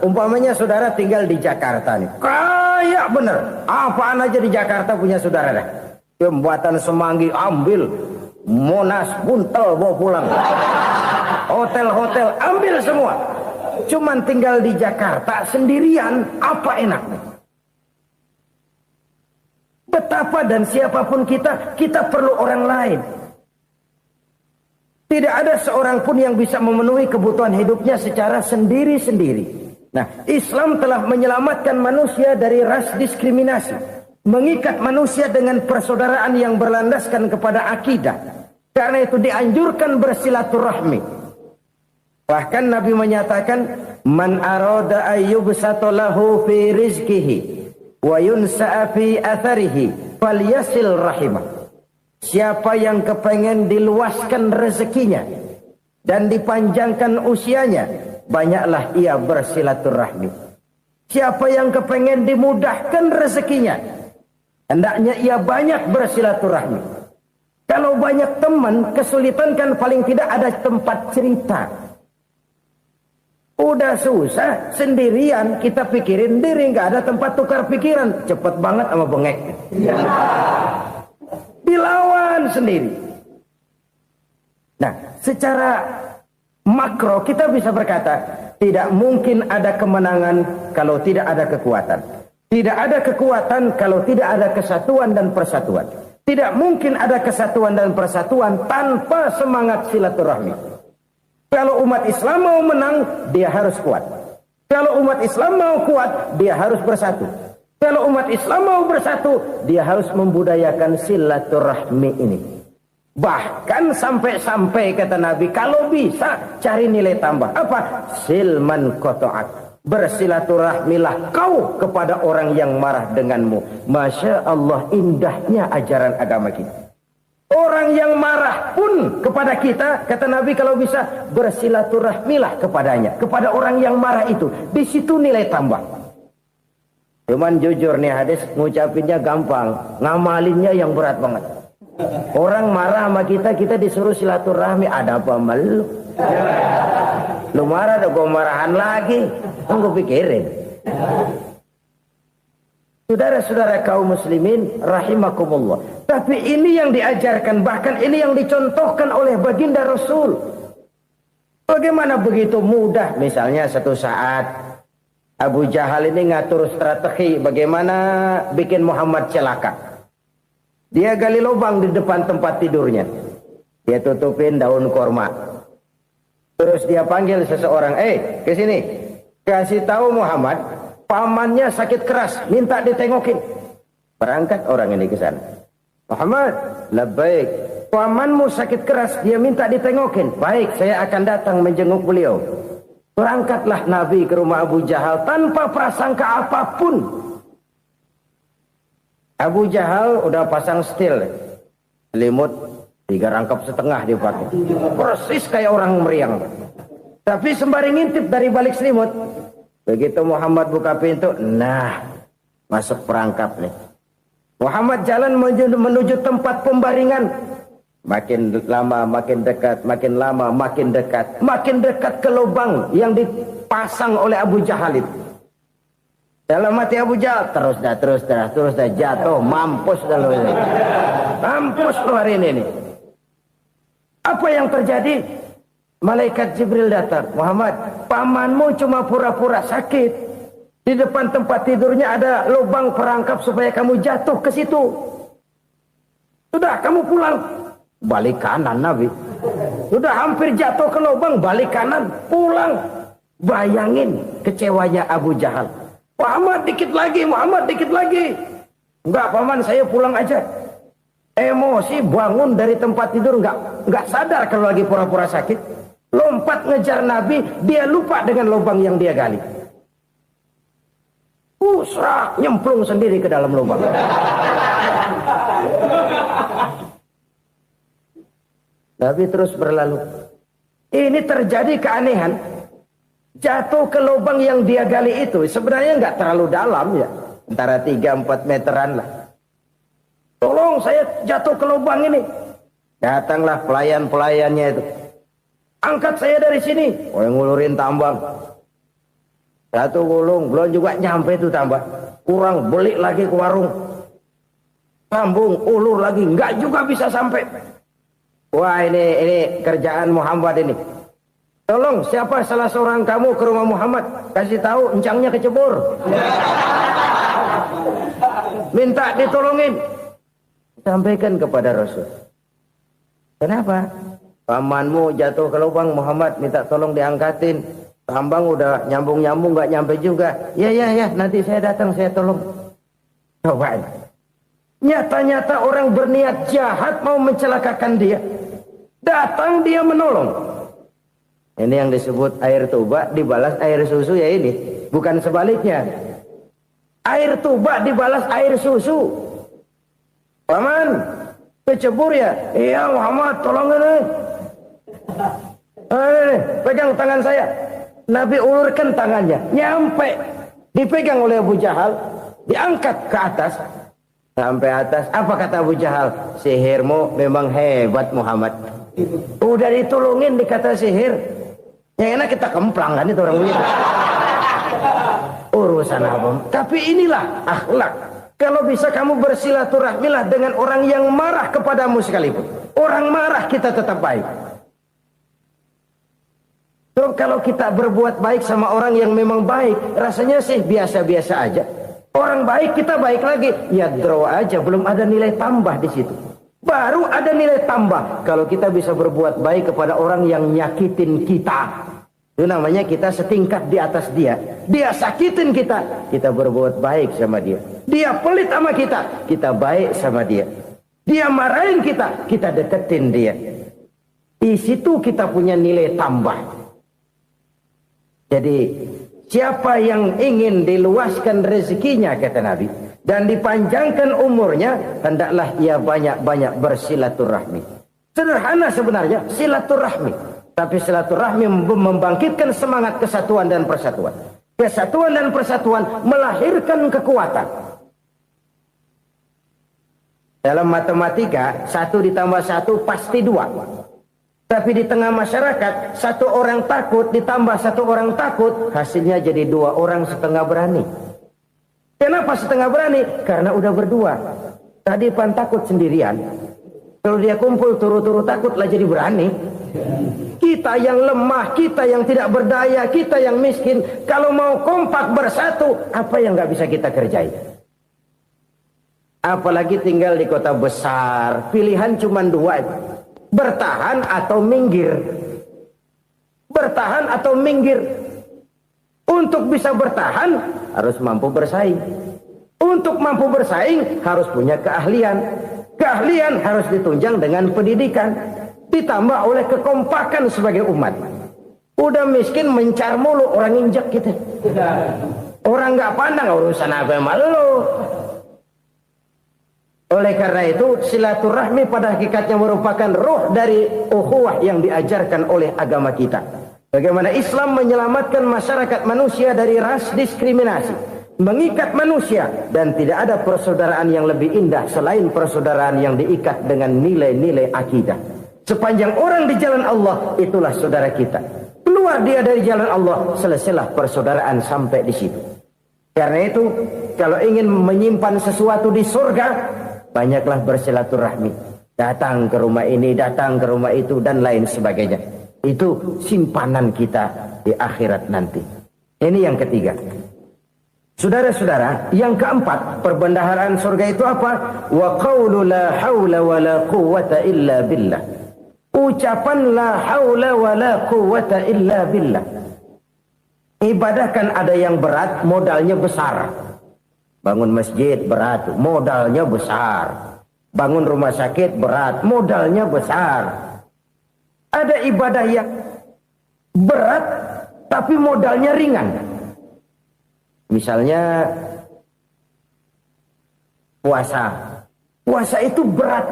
Umpamanya saudara tinggal di Jakarta nih. Kayak bener. Apaan aja di Jakarta punya saudara dah. Jembatan Semanggi ambil. Monas buntel bawa pulang. Hotel-hotel ambil semua. Cuman tinggal di Jakarta sendirian, apa enaknya? Betapa dan siapapun kita perlu orang lain. Tidak ada seorang pun yang bisa memenuhi kebutuhan hidupnya secara sendiri-sendiri. Nah, Islam telah menyelamatkan manusia dari ras diskriminasi. Mengikat manusia dengan persaudaraan yang berlandaskan kepada akidah. Karena itu dianjurkan bersilaturahmi. Bahkan Nabi menyatakan, man arada ayyubsata lahu fi rizqihi wa yunsa'a fi atharihi falyasil rahimah. Siapa yang kepengen diluaskan rezekinya dan dipanjangkan usianya, banyaklah ia bersilaturahmi. Siapa yang kepengen dimudahkan rezekinya, hendaknya ia banyak bersilaturahmi. Kalau banyak teman, kesulitan kan paling tidak ada tempat cerita. Udah susah, sendirian kita pikirin diri, nggak ada tempat tukar pikiran. Cepet banget sama bengek. Dilawan sendiri. Nah, secara makro kita bisa berkata, tidak mungkin ada kemenangan kalau tidak ada kekuatan. Tidak ada kekuatan kalau tidak ada kesatuan dan persatuan. Tidak mungkin ada kesatuan dan persatuan tanpa semangat silaturahmi. Kalau umat Islam mau menang, dia harus kuat. Kalau umat Islam mau kuat, dia harus bersatu. Kalau umat Islam mau bersatu, dia harus membudayakan silaturahmi ini. Bahkan sampai-sampai kata Nabi, kalau bisa cari nilai tambah. Apa? Silman qata'ak. Bersilaturahmilah kau kepada orang yang marah denganmu. Masya Allah, indahnya ajaran agama kita. Orang yang marah pun kepada kita, kata Nabi, kalau bisa bersilaturahmilah kepadanya. Kepada orang yang marah itu. Di situ nilai tambah. Cuman jujur nih hadis, ngucapinnya gampang, ngamalinnya yang berat banget. Orang marah sama kita, kita disuruh silaturahmi. Ada apa malu? Lu marah, ada gue marahan lagi. Gue pikirin. Saudara-saudara kaum muslimin rahimakumullah. Tapi ini yang diajarkan, bahkan ini yang dicontohkan oleh baginda Rasul. Bagaimana begitu mudah, misalnya satu saat Abu Jahal ini ngatur strategi bagaimana bikin Muhammad celaka. Dia gali lubang di depan tempat tidurnya. Dia tutupin daun korma. Terus dia panggil seseorang, ke sini. Kasih tahu Muhammad, pamannya sakit keras, minta ditengokin. Berangkat orang ini ke sana. Muhammad, labbaik. Pamanmu sakit keras, dia minta ditengokin. Baik, saya akan datang menjenguk beliau. Berangkatlah Nabi ke rumah Abu Jahal tanpa prasangka apapun. Abu Jahal udah pasang stil, selimut 3 rangkap setengah dipakai, persis kayak orang meriang. Tapi sembari ngintip dari balik selimut, begitu Muhammad buka pintu, nah masuk perangkap nih. Muhammad jalan menuju tempat pembaringan. Makin lama makin dekat, makin lama makin dekat, makin dekat ke lubang yang dipasang oleh Abu Jahal itu. Dalam hati Abu Jahal, terus dah jatuh, mampus dah lo ini. Mampus lo hari ini nih. Apa yang terjadi? Malaikat Jibril datang. Muhammad, pamanmu cuma pura-pura sakit. Di depan tempat tidurnya ada lubang perangkap supaya kamu jatuh ke situ. Sudah, kamu pulang. Balik kanan Nabi. Sudah hampir jatuh ke lubang, balik kanan, pulang. Bayangin kecewanya Abu Jahal. Muhammad dikit lagi, Muhammad dikit lagi. Enggak paman, saya pulang aja. Emosi bangun dari tempat tidur, enggak sadar kalau lagi pura-pura sakit. Lompat ngejar Nabi, dia lupa dengan lubang yang dia gali. Serak, nyemplung sendiri ke dalam lubang. Nabi terus berlalu. Ini terjadi keanehan. Jatuh ke lubang yang dia gali itu sebenarnya nggak terlalu dalam ya, antara 3-4 meteran lah. Tolong saya jatuh ke lubang ini. Datanglah pelayan-pelayannya itu. Angkat saya dari sini. Oh, yang ngulurin tambang. Satu gulung, belum juga nyampe itu tambah. Kurang, beli lagi ke warung. Sambung, ulur lagi, nggak juga bisa sampai. Wah, ini kerjaan Muhammad ini. Tolong, siapa salah seorang kamu ke rumah Muhammad, kasih tahu encangnya kecebur. Minta ditolongin. Sampaikan kepada Rasul. Kenapa? Pamanmu jatuh ke lubang, Muhammad minta tolong diangkatin. Tambang udah nyambung-nyambung nggak nyampe juga. Ya, nanti saya datang, saya tolong. Coba. Nyata-nyata orang berniat jahat mau mencelakakan dia. Datang dia menolong. Ini yang disebut air tuba dibalas air susu ya ini. Bukan sebaliknya. Air tuba dibalas air susu. Paman, kecebur ya? Iya Muhammad, tolong ini. Pegang tangan saya. Nabi ulurkan tangannya. Nyampe. Dipegang oleh Abu Jahal. Diangkat ke atas. Sampai atas. Apa kata Abu Jahal? Sihirmu memang hebat Muhammad. Udah ditolongin dikata sihir. Yang enak kita kemplang kan itu orang begitu. Urusan apa? Tapi inilah akhlak. Kalau bisa kamu bersilaturahmilah dengan orang yang marah kepadamu sekalipun. Orang marah kita tetap baik. So, kalau kita berbuat baik sama orang yang memang baik, rasanya sih biasa-biasa aja. Orang baik kita baik lagi. Ya draw aja, belum ada nilai tambah di situ. Baru ada nilai tambah kalau kita bisa berbuat baik kepada orang yang nyakitin kita. Itu namanya kita setingkat di atas dia. Dia sakitin kita, kita berbuat baik sama dia. Dia pelit sama kita, kita baik sama dia. Dia marahin kita, kita deketin dia. Di situ kita punya nilai tambah. Jadi siapa yang ingin diluaskan rezekinya kata Nabi dan dipanjangkan umurnya, hendaklah ia banyak-banyak bersilaturahmi. Sederhana sebenarnya silaturahmi, tapi silaturahmi membangkitkan semangat kesatuan dan persatuan. Kesatuan dan persatuan melahirkan kekuatan. Dalam matematika 1 ditambah 1 pasti 2. Tapi di tengah masyarakat 1 orang takut ditambah 1 orang takut, hasilnya jadi 2 orang setengah berani. Kenapa setengah berani? Karena udah berdua. Tadi pan takut sendirian. Kalau dia kumpul turu-turu takutlah jadi berani. Kita yang lemah, kita yang tidak berdaya, kita yang miskin, kalau mau kompak bersatu, apa yang nggak bisa kita kerjain? Apalagi tinggal di kota besar, pilihan cuma 2. Bertahan atau minggir. Bertahan atau minggir. Untuk bisa bertahan harus mampu bersaing. Untuk mampu bersaing harus punya keahlian. Keahlian harus ditunjang dengan pendidikan. Ditambah oleh kekompakan sebagai umat. Udah miskin mencar mulu, orang injak kita. Orang nggak pandang urusan apa yang malu. Oleh karena itu silaturahmi pada hakikatnya merupakan roh dari ukhuwah yang diajarkan oleh agama kita. Bagaimana Islam menyelamatkan masyarakat manusia dari ras diskriminasi, mengikat manusia, dan tidak ada persaudaraan yang lebih indah selain persaudaraan yang diikat dengan nilai-nilai akidah. Sepanjang orang di jalan Allah, itulah saudara kita. Keluar dia dari jalan Allah, selesailah persaudaraan sampai di situ. Karena itu, kalau ingin menyimpan sesuatu di surga, banyaklah bersilaturahmi. Datang ke rumah ini, datang ke rumah itu, dan lain sebagainya. Itu simpanan kita di akhirat nanti. Ini yang ketiga. Saudara-saudara, yang keempat, perbendaharaan surga itu apa? Wa qawlu la hawla wa la quwwata illa billah. Ucapan la hawla wa la quwwata illa billah. Ibadah kan ada yang berat, modalnya besar. Bangun masjid berat, modalnya besar. Bangun rumah sakit berat, modalnya besar. Ada ibadah yang berat, tapi modalnya ringan. Misalnya puasa. Puasa itu berat,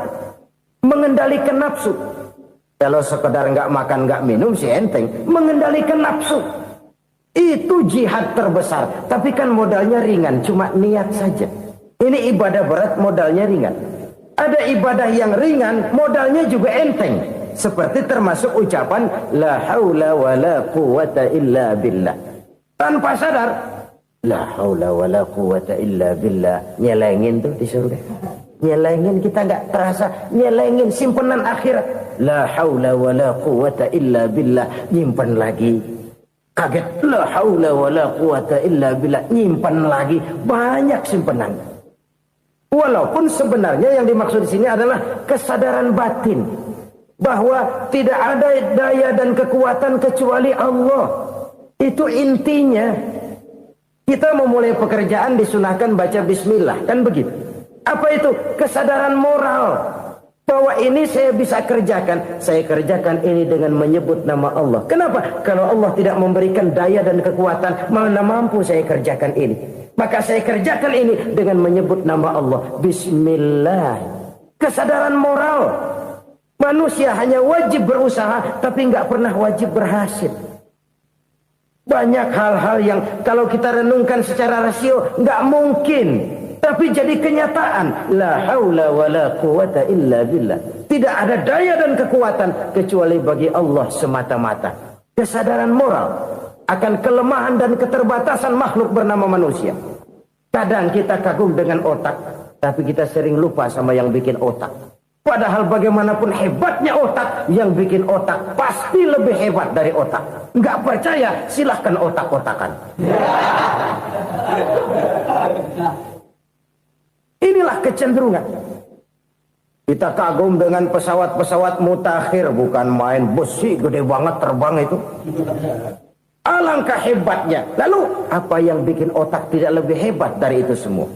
mengendalikan nafsu. Kalau sekedar nggak makan nggak minum sih enteng, mengendalikan nafsu. Itu jihad terbesar. Tapi kan modalnya ringan, cuma niat saja. Ini ibadah berat, modalnya ringan. Ada ibadah yang ringan, modalnya juga enteng. Seperti termasuk ucapan la haula wa la quwwata illa billah. Tanpa sadar, la haula wa la quwwata illa billah. Nyelengin tuh di surga. Nyelengin, kita nggak terasa. Nyelengin simpenan akhirat. La haula wa la quwwata illa billah. Nyimpen lagi. Kaget, la haula wa la quwata illa billah, nyimpan lagi, banyak simpanan. Walaupun sebenarnya yang dimaksud di sini adalah kesadaran batin bahwa tidak ada daya dan kekuatan kecuali Allah. Itu intinya. Kita memulai pekerjaan disunahkan baca bismillah, kan begitu. Apa itu? Kesadaran moral. Bahwa ini saya bisa kerjakan. Saya kerjakan ini dengan menyebut nama Allah. Kenapa? Kalau Allah tidak memberikan daya dan kekuatan, mana mampu saya kerjakan ini. Maka saya kerjakan ini dengan menyebut nama Allah. Bismillah. Kesadaran moral. Manusia hanya wajib berusaha, tapi nggak pernah wajib berhasil. Banyak hal-hal yang kalau kita renungkan secara rasio nggak mungkin. Tapi jadi kenyataan. La haula wa la quwata illa billah. Tidak ada daya dan kekuatan kecuali bagi Allah semata-mata. Kesadaran moral akan kelemahan dan keterbatasan makhluk bernama manusia. Kadang kita kagum dengan otak, tapi kita sering lupa sama yang bikin otak. Padahal bagaimanapun hebatnya otak, yang bikin otak pasti lebih hebat dari otak. Nggak percaya, silahkan otak-otakan. Inilah kecenderungan. Kita kagum dengan pesawat-pesawat mutakhir, bukan main besi gede banget terbang itu. Alangkah hebatnya. Lalu apa yang bikin otak tidak lebih hebat dari itu semua?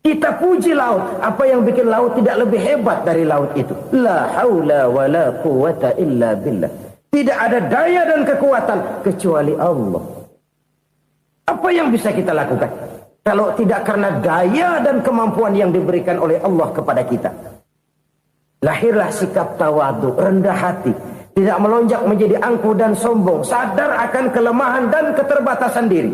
Kita puji laut. Apa yang bikin laut tidak lebih hebat dari laut itu? La haula wa la quwata illa billah. Tidak ada daya dan kekuatan kecuali Allah. Apa yang bisa kita lakukan? Kalau tidak karena daya dan kemampuan yang diberikan oleh Allah kepada kita. Lahirlah sikap tawadu, rendah hati. Tidak melonjak menjadi angkuh dan sombong. Sadar akan kelemahan dan keterbatasan diri.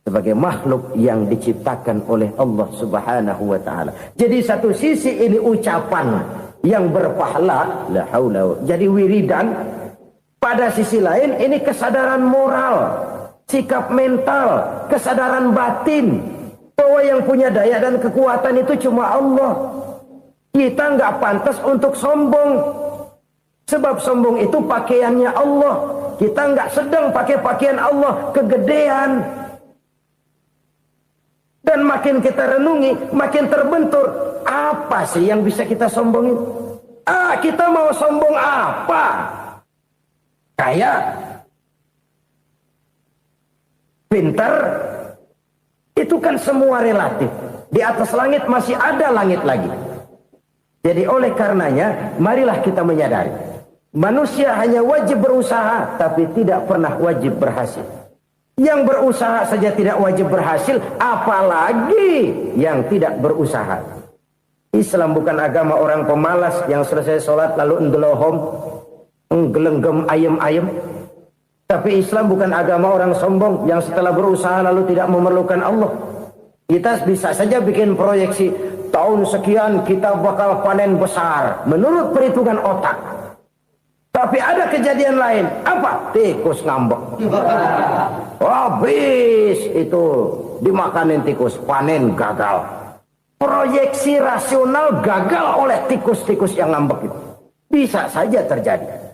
Sebagai makhluk yang diciptakan oleh Allah subhanahu wa ta'ala. Jadi satu sisi ini ucapan yang berpahala. La haula. Jadi wiridan. Pada sisi lain ini kesadaran moral. Sikap mental, kesadaran batin, bahwa yang punya daya dan kekuatan itu cuma Allah. Kita nggak pantas untuk sombong, sebab sombong itu pakaiannya Allah. Kita nggak sedang pakai pakaian Allah, kegedean. Dan makin kita renungi, makin terbentur. Apa sih yang bisa kita sombongin? Kita mau sombong apa? Kayak pintar, itu kan semua relatif. Di atas langit masih ada langit lagi. Jadi oleh karenanya, marilah kita menyadari. Manusia hanya wajib berusaha, tapi tidak pernah wajib berhasil. Yang berusaha saja tidak wajib berhasil, apalagi yang tidak berusaha. Islam bukan agama orang pemalas yang selesai sholat lalu endelohom, nggelenggem ayem-ayem. Tapi Islam bukan agama orang sombong yang setelah berusaha lalu tidak memerlukan Allah. Kita bisa saja bikin proyeksi, tahun sekian kita bakal panen besar menurut perhitungan otak. Tapi ada kejadian lain. Apa? Tikus ngambek. Habis itu dimakanin tikus, panen gagal. Proyeksi rasional gagal oleh tikus-tikus yang ngambek itu. Bisa saja terjadi.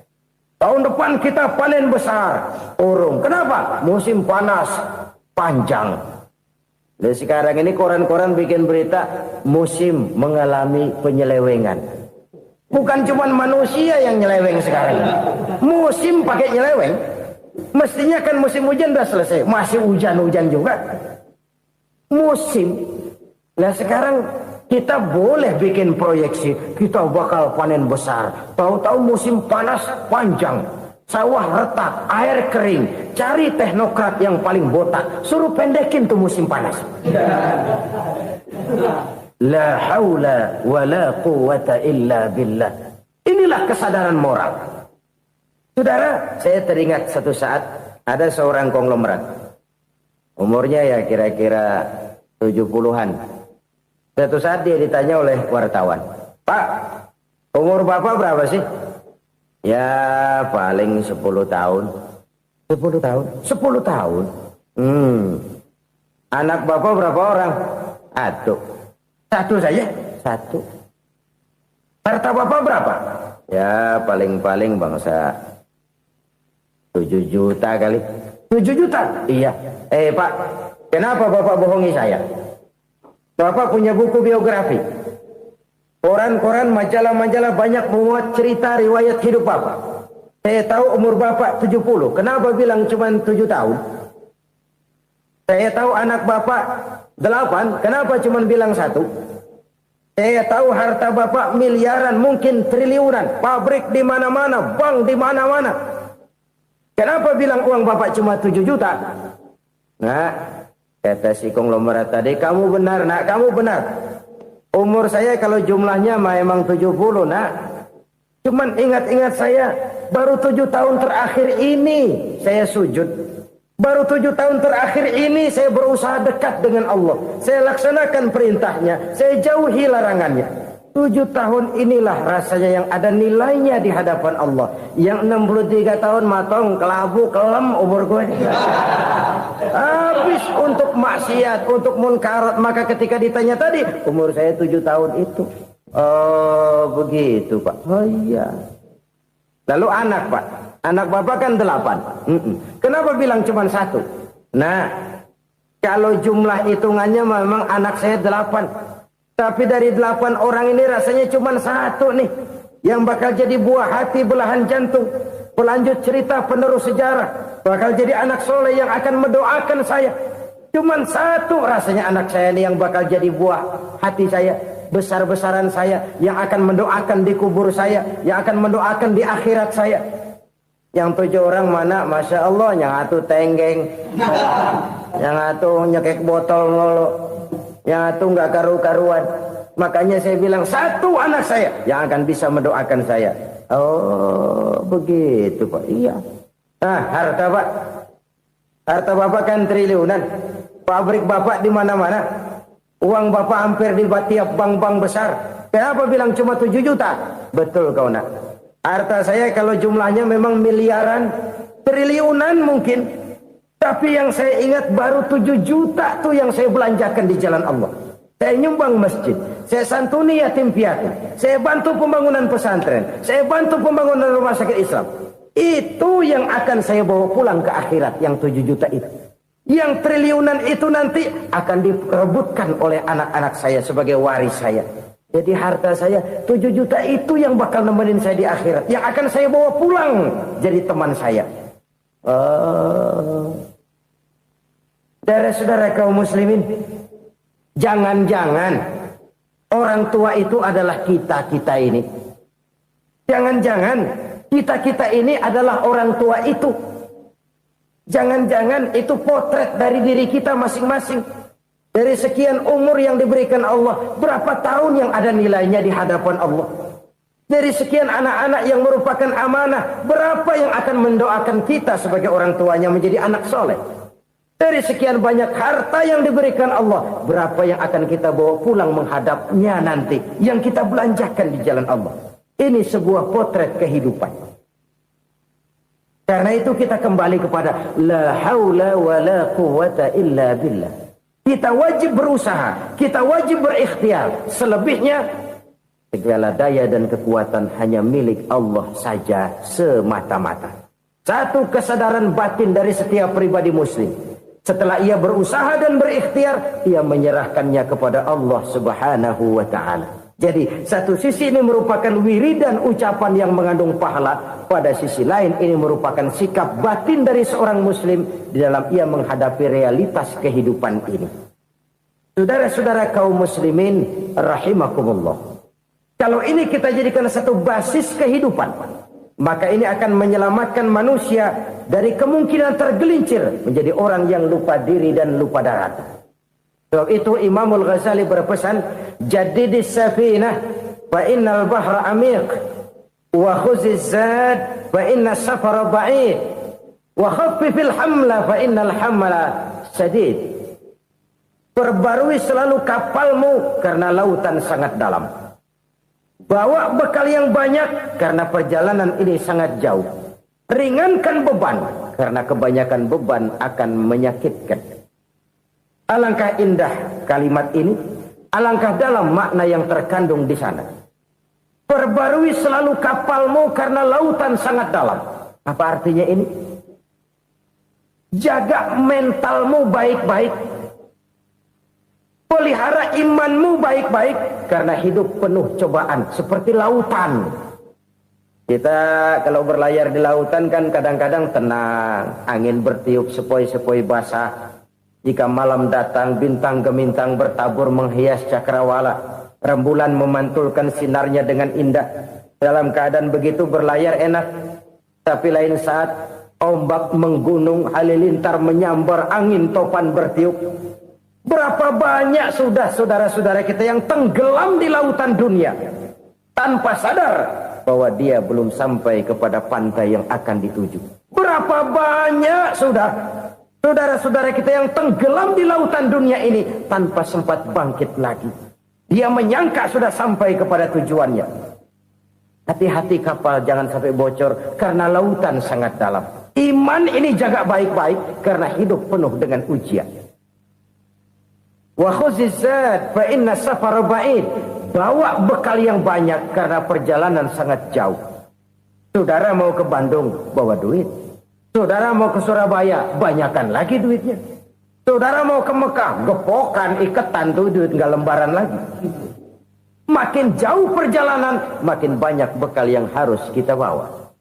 Tahun depan kita panen besar. Urung. Kenapa? Musim panas panjang. Dan sekarang ini koran-koran bikin berita musim mengalami penyelewengan. Bukan cuma manusia yang nyeleweng sekarang. Musim pakai nyeleweng. Mestinya kan musim hujan udah selesai. Masih hujan-hujan juga. Musim. Nah sekarang kita boleh bikin proyeksi, kita bakal panen besar. Tahu-tahu musim panas panjang, sawah retak, air kering. Cari teknokrat yang paling botak, suruh pendekin tuh musim panas. La haula wa la quwata illa billah. Inilah kesadaran moral. Saudara, saya teringat satu saat ada seorang konglomerat. Umurnya ya kira-kira 70-an. Suatu saat dia ditanya oleh wartawan, Pak, umur Bapak berapa sih? Ya paling 10 tahun. 10 tahun? 10 tahun? Anak Bapak berapa orang? Satu saja? Satu. Harta Bapak berapa? Ya paling-paling bangsa 7 juta kali. 7 juta? Iya. Pak, kenapa Bapak bohongi saya? Bapak punya buku biografi. Koran-koran, majalah-majalah banyak memuat cerita riwayat hidup Bapak. Saya tahu umur Bapak 70. Kenapa bilang cuma 7 tahun? Saya tahu anak Bapak 8. Kenapa cuma bilang 1? Saya tahu harta bapak miliaran, mungkin triliunan, pabrik di mana-mana, bank di mana-mana. Kenapa bilang uang bapak cuma 7 juta? Nah, kata si konglomerat tadi, kamu benar nak, kamu benar. Umur saya kalau jumlahnya memang 70 nak. Cuman ingat-ingat saya, baru 7 tahun terakhir ini saya sujud. Baru 7 tahun terakhir ini saya berusaha dekat dengan Allah. Saya laksanakan perintahnya, saya jauhi larangannya. 7 tahun inilah rasanya yang ada nilainya di hadapan Allah. Yang 63 tahun matong, kelabu, kelem umur gue. Habis untuk maksiat, untuk munkarat. Maka ketika ditanya tadi, umur saya 7 tahun itu. Oh begitu Pak. Oh iya. Lalu anak Pak. Anak bapak kan 8. Kenapa bilang cuma 1? Nah, kalau jumlah hitungannya memang anak saya 8. Tapi dari 8 orang ini rasanya cuma 1 nih. Yang bakal jadi buah hati, belahan jantung. Pelanjut cerita, penerus sejarah. Bakal jadi anak soleh yang akan mendoakan saya. Cuma 1 rasanya anak saya ini yang bakal jadi buah hati saya. Besar-besaran saya. Yang akan mendoakan di kubur saya. Yang akan mendoakan di akhirat saya. Yang 7 orang mana, Masya Allah, yang atu tenggeng, yang atu nyekek botol mulu, yang atu nggak karu-karuan. Makanya saya bilang 1 anak saya yang akan bisa mendoakan saya. Oh begitu Pak. Iya. Nah harta Pak, harta Bapak kan triliunan, pabrik Bapak di mana-mana, uang Bapak hampir di tiap bank-bank besar. Kenapa bilang cuma 7 juta? Betul kau nak. Harta saya kalau jumlahnya memang miliaran, triliunan mungkin. Tapi yang saya ingat baru 7 juta tuh yang saya belanjakan di jalan Allah. Saya nyumbang masjid, saya santuni yatim piatu, saya bantu pembangunan pesantren, saya bantu pembangunan rumah sakit Islam. Itu yang akan saya bawa pulang ke akhirat, yang 7 juta itu. Yang triliunan itu nanti akan diperebutkan oleh anak-anak saya sebagai waris saya. Jadi harta saya 7 juta itu yang bakal nemenin saya di akhirat. Yang akan saya bawa pulang jadi teman saya. Saudara-saudara kaum muslimin, jangan-jangan orang tua itu adalah kita-kita ini. Jangan-jangan kita-kita ini adalah orang tua itu. Jangan-jangan itu potret dari diri kita masing-masing. Dari sekian umur yang diberikan Allah, berapa tahun yang ada nilainya di hadapan Allah? Dari sekian anak-anak yang merupakan amanah, berapa yang akan mendoakan kita sebagai orang tuanya menjadi anak soleh? Dari sekian banyak harta yang diberikan Allah, berapa yang akan kita bawa pulang menghadapnya nanti, yang kita belanjakan di jalan Allah? Ini sebuah potret kehidupan. Karena itu kita kembali kepada la haula wa la quwwata illa billah. Kita wajib berusaha, kita wajib berikhtiar. Selebihnya, segala daya dan kekuatan hanya milik Allah saja semata-mata. Satu kesadaran batin dari setiap pribadi muslim. Setelah ia berusaha dan berikhtiar, ia menyerahkannya kepada Allah Subhanahu wa ta'ala. Jadi, satu sisi ini merupakan wiridan ucapan yang mengandung pahala. Pada sisi lain, ini merupakan sikap batin dari seorang muslim di dalam ia menghadapi realitas kehidupan ini. Saudara-saudara kaum muslimin, rahimakumullah. Kalau ini kita jadikan satu basis kehidupan, maka ini akan menyelamatkan manusia dari kemungkinan tergelincir menjadi orang yang lupa diri dan lupa darat. Sebab itu Imamul Ghazali berpesan, jadidis safinah fa innal bahra amiq wa khuziz zad fa inna safara ba'id wa khaffifil hamla fa innal hamla sadid. Perbarui selalu kapalmu karena lautan sangat dalam. Bawa bekal yang banyak karena perjalanan ini sangat jauh. Ringankan beban karena kebanyakan beban akan menyakitkan. Alangkah indah kalimat ini, alangkah dalam makna yang terkandung di sana. Perbarui selalu kapalmu karena lautan sangat dalam. Apa artinya ini? Jaga mentalmu baik-baik. Pelihara imanmu baik-baik karena hidup penuh cobaan seperti lautan. Kita kalau berlayar di lautan kan kadang-kadang tenang, angin bertiup sepoi-sepoi basah. Jika malam datang bintang gemintang bertabur menghias cakrawala. Rembulan memantulkan sinarnya dengan indah. Dalam keadaan begitu berlayar enak. Tapi lain saat ombak menggunung, halilintar menyambar, angin topan bertiup. Berapa banyak sudah saudara-saudara kita yang tenggelam di lautan dunia tanpa sadar bahwa dia belum sampai kepada pantai yang akan dituju. Berapa banyak sudah saudara-saudara kita yang tenggelam di lautan dunia ini tanpa sempat bangkit lagi. Dia menyangka sudah sampai kepada tujuannya. Hati-hati kapal jangan sampai bocor karena lautan sangat dalam. Iman ini jaga baik-baik karena hidup penuh dengan ujian. Wa khuzizat fa inna safara ba'id. Bawa bekal yang banyak karena perjalanan sangat jauh. Saudara mau ke Bandung, bawa duit. Saudara mau ke Surabaya, banyakan lagi duitnya. Saudara mau ke Mekah, gepokan, iketan tuh duit nggak lembaran lagi. Makin jauh perjalanan, makin banyak bekal yang harus kita bawa.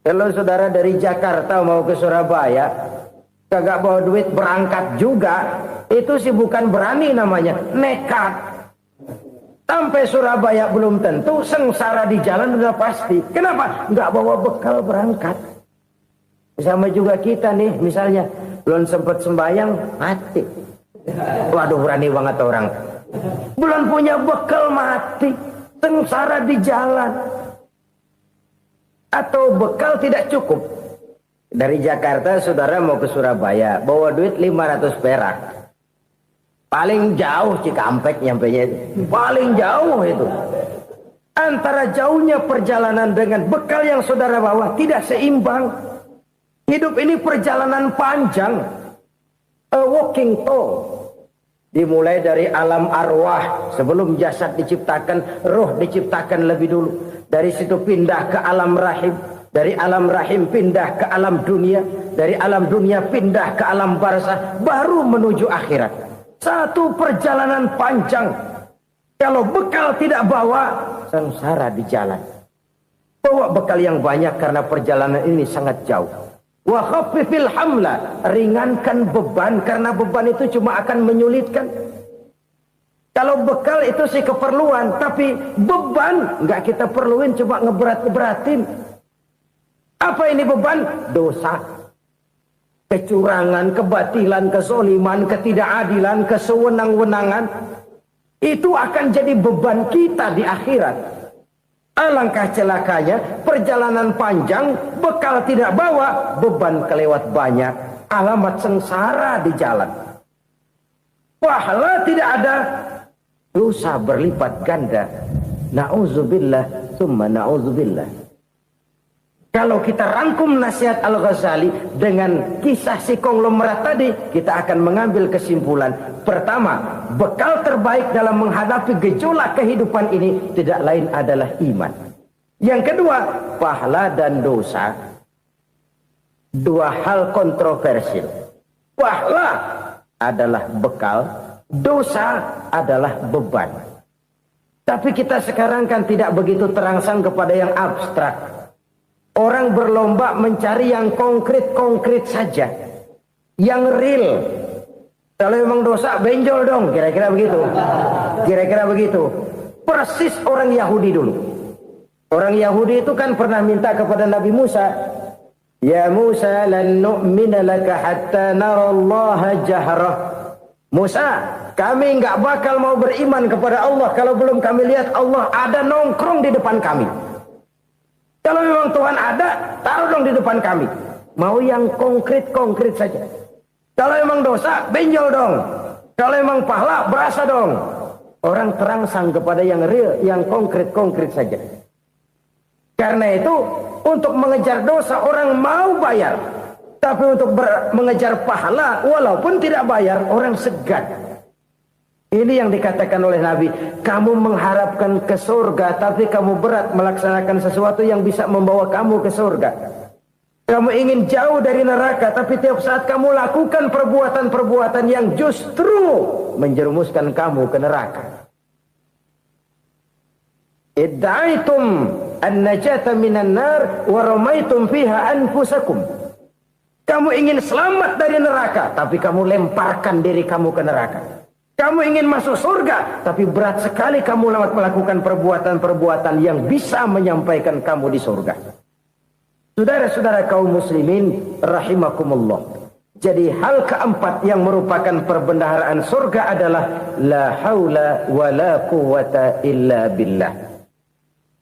Kalau saudara dari Jakarta mau ke Surabaya, kagak bawa duit berangkat juga, itu sih bukan berani namanya, nekat. Sampai Surabaya belum tentu, sengsara di jalan udah pasti. Kenapa? Nggak bawa bekal berangkat. Sama juga kita nih, misalnya belum sempat sembahyang, mati. Waduh, berani banget orang. Belum punya bekal, mati. Sengsara di jalan. Atau bekal tidak cukup. Dari Jakarta saudara mau ke Surabaya, bawa duit 500 perak. Paling jauh Cikampek nyampenya itu. Paling jauh itu. Antara jauhnya perjalanan dengan bekal yang saudara bawa tidak seimbang. Hidup ini perjalanan panjang. A walking tour. Dimulai dari alam arwah. Sebelum jasad diciptakan, roh diciptakan lebih dulu. Dari situ pindah ke alam rahim. Dari alam rahim pindah ke alam dunia. Dari alam dunia pindah ke alam barzah. Baru menuju akhirat. Satu perjalanan panjang. Kalau bekal tidak bawa, sengsara di jalan. Bawa bekal yang banyak karena perjalanan ini sangat jauh. Wa khaffifil hamla, ringankan beban karena beban itu cuma akan menyulitkan. Kalau bekal itu sih keperluan, tapi beban nggak kita perluin, cuma ngeberat-ngeberatin. Apa ini beban? Dosa, kecurangan, kebatilan, kezoliman, ketidakadilan, kesewenang-wenangan. Itu akan jadi beban kita di akhirat. Alangkah celakanya, perjalanan panjang, bekal tidak bawa, beban kelewat banyak, alamat sengsara di jalan. Pahala tidak ada, dosa berlipat ganda. Na'udzubillah, summa na'udzubillah. Kalau kita rangkum nasihat Al-Ghazali dengan kisah si konglomerat tadi, kita akan mengambil kesimpulan. Pertama, bekal terbaik dalam menghadapi gejolak kehidupan ini tidak lain adalah iman. Yang kedua, pahala dan dosa. Dua hal kontroversial. Pahala adalah bekal, dosa adalah beban. Tapi kita sekarang kan tidak begitu terangsang kepada yang abstrak. Orang berlomba mencari yang konkret-konkret saja. Yang real. Kalau memang dosa, benjol dong. Kira-kira begitu. Kira-kira begitu. Persis orang Yahudi dulu. Orang Yahudi itu kan pernah minta kepada Nabi Musa. Ya Musa, lan nu'mina laka hatta narallaha jahrah. Musa, kami nggak bakal mau beriman kepada Allah kalau belum kami lihat Allah ada nongkrong di depan kami. Kalau memang Tuhan ada, taruh dong di depan kami. Mau yang konkret-konkret saja. Kalau memang dosa, benjol dong. Kalau memang pahala, berasa dong. Orang terangsang kepada yang real, yang konkret-konkret saja. Karena itu, untuk mengejar dosa, orang mau bayar. Tapi untuk mengejar pahala, walaupun tidak bayar, orang segan. Ini yang dikatakan oleh Nabi, kamu mengharapkan ke surga, tapi kamu berat melaksanakan sesuatu yang bisa membawa kamu ke surga. Kamu ingin jauh dari neraka, tapi tiap saat kamu lakukan perbuatan-perbuatan yang justru menjerumuskan kamu ke neraka. Idda'aitum an-najata minan nar wa ramaitum fiha anfusakum. Kamu ingin selamat dari neraka, tapi kamu lemparkan diri kamu ke neraka. Kamu ingin masuk surga, tapi berat sekali kamu melakukan perbuatan-perbuatan yang bisa menyampaikan kamu di surga. Saudara-saudara kaum muslimin rahimakumullah. Jadi hal keempat yang merupakan perbendaharaan surga adalah la haula wa la quwata illa billah.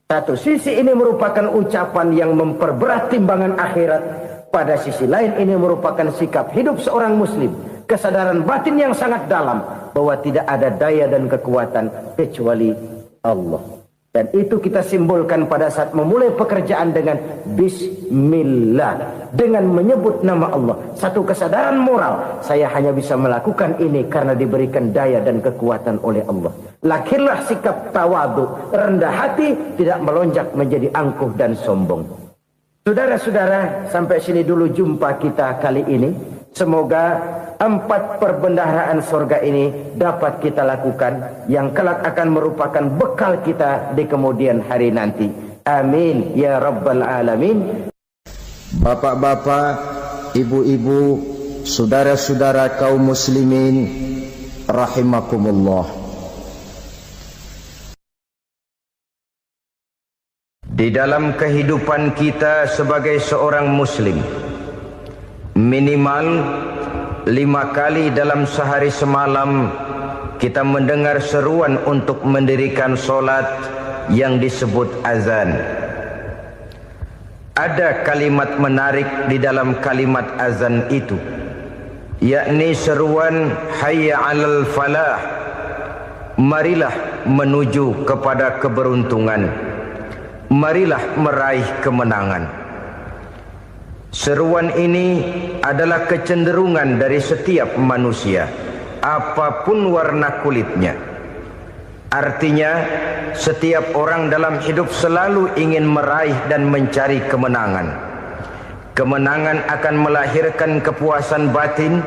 Satu sisi ini merupakan ucapan yang memperberat timbangan akhirat. Pada sisi lain ini merupakan sikap hidup seorang muslim. Kesadaran batin yang sangat dalam bahwa tidak ada daya dan kekuatan kecuali Allah. Dan itu kita simbolkan pada saat memulai pekerjaan dengan bismillah, dengan menyebut nama Allah. Satu kesadaran moral, saya hanya bisa melakukan ini karena diberikan daya dan kekuatan oleh Allah. Lahirlah sikap tawadu, rendah hati, tidak melonjak menjadi angkuh dan sombong. Saudara-saudara, sampai sini dulu jumpa kita kali ini. Semoga 4 perbendaharaan surga ini dapat kita lakukan, yang kelak akan merupakan bekal kita di kemudian hari nanti. Amin ya rabbal alamin. Bapak-bapak, ibu-ibu, saudara-saudara kaum muslimin rahimakumullah. Di dalam kehidupan kita sebagai seorang muslim, minimal 5 kali dalam sehari semalam kita mendengar seruan untuk mendirikan solat yang disebut azan. Ada kalimat menarik di dalam kalimat azan itu, yakni seruan hayya 'alal falah, marilah menuju kepada keberuntungan, marilah meraih kemenangan. Seruan ini adalah kecenderungan dari setiap manusia, apapun warna kulitnya. Artinya, setiap orang dalam hidup selalu ingin meraih dan mencari kemenangan. Kemenangan akan melahirkan kepuasan batin,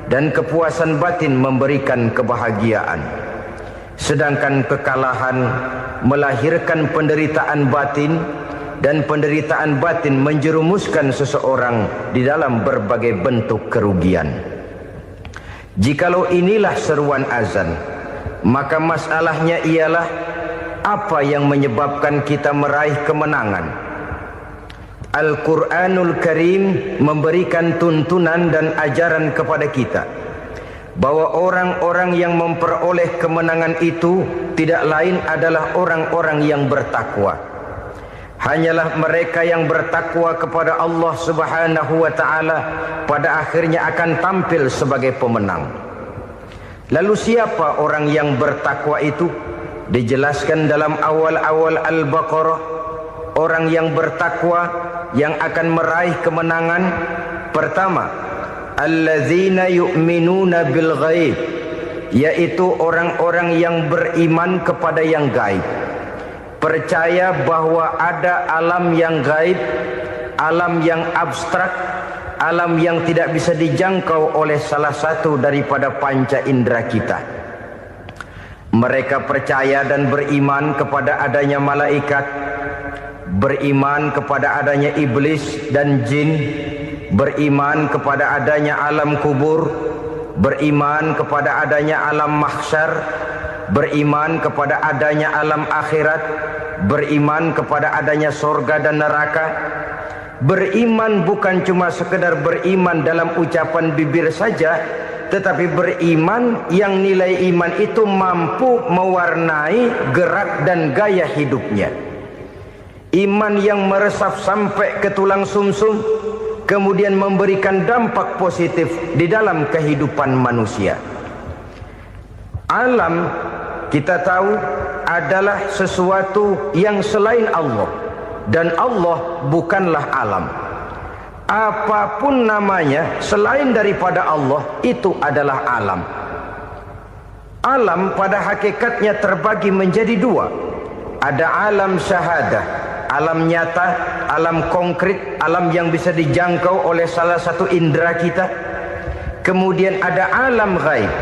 dan kepuasan batin memberikan kebahagiaan. Sedangkan kekalahan melahirkan penderitaan batin, dan penderitaan batin menjerumuskan seseorang di dalam berbagai bentuk kerugian. Jikalau inilah seruan azan, maka masalahnya ialah apa yang menyebabkan kita meraih kemenangan. Al-Quranul Karim memberikan tuntunan dan ajaran kepada kita bahwa orang-orang yang memperoleh kemenangan itu tidak lain adalah orang-orang yang bertakwa. Hanyalah mereka yang bertakwa kepada Allah Subhanahu wa ta'ala pada akhirnya akan tampil sebagai pemenang. Lalu siapa orang yang bertakwa itu? Dijelaskan dalam awal-awal Al-Baqarah, orang yang bertakwa yang akan meraih kemenangan. Pertama, allazina yu'minuna bil ghaib, yaitu orang-orang yang beriman kepada yang gaib. Percaya bahwa ada alam yang gaib, alam yang abstrak, alam yang tidak bisa dijangkau oleh salah satu daripada panca indera kita. Mereka percaya dan beriman kepada adanya malaikat, beriman kepada adanya iblis dan jin, beriman kepada adanya alam kubur, beriman kepada adanya alam mahsyar, beriman kepada adanya alam akhirat, beriman kepada adanya surga dan neraka. Beriman bukan cuma sekedar beriman dalam ucapan bibir saja, tetapi beriman yang nilai iman itu mampu mewarnai gerak dan gaya hidupnya. Iman yang meresap sampai ke tulang sumsum, kemudian memberikan dampak positif di dalam kehidupan manusia. Alam, kita tahu, adalah sesuatu yang selain Allah, dan Allah bukanlah alam. Apapun namanya selain daripada Allah, itu adalah alam. Alam pada hakikatnya terbagi menjadi 2. Ada alam syahadah, alam nyata, alam konkret, alam yang bisa dijangkau oleh salah satu indera kita. Kemudian ada alam ghaib,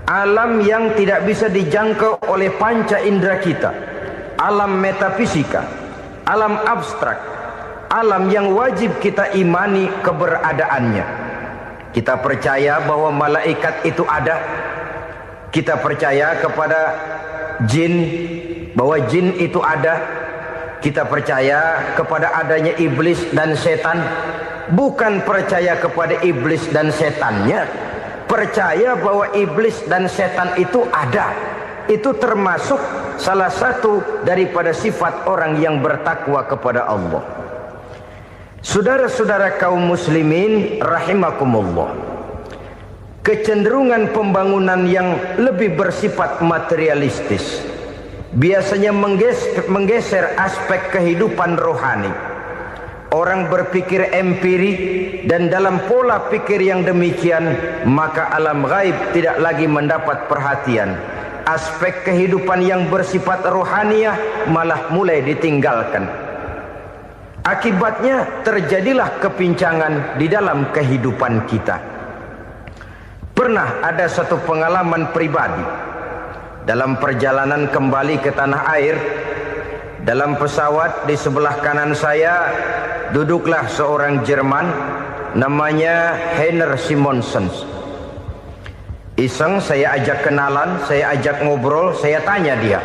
alam yang tidak bisa dijangkau oleh panca indera kita, alam metafisika, alam abstrak, alam yang wajib kita imani keberadaannya. Kita percaya bahwa malaikat itu ada, Kita percaya kepada jin, bahwa jin itu ada. Kita percaya kepada adanya iblis dan setan. Bukan percaya kepada iblis dan setannya, percaya bahwa iblis dan setan itu ada. Itu termasuk salah satu daripada sifat orang yang bertakwa kepada Allah. Saudara-saudara kaum muslimin rahimakumullah, kecenderungan pembangunan yang lebih bersifat materialistis biasanya menggeser aspek kehidupan rohani. Orang berpikir empiri, dan dalam pola pikir yang demikian maka alam gaib tidak lagi mendapat perhatian. Aspek kehidupan yang bersifat rohaniah malah mulai ditinggalkan. Akibatnya terjadilah kepincangan di dalam kehidupan kita. Pernah ada satu pengalaman pribadi dalam perjalanan kembali ke tanah air. Dalam pesawat di sebelah kanan saya duduklah seorang Jerman namanya Heiner Simonsen. Iseng saya ajak kenalan, saya ajak ngobrol, saya tanya dia.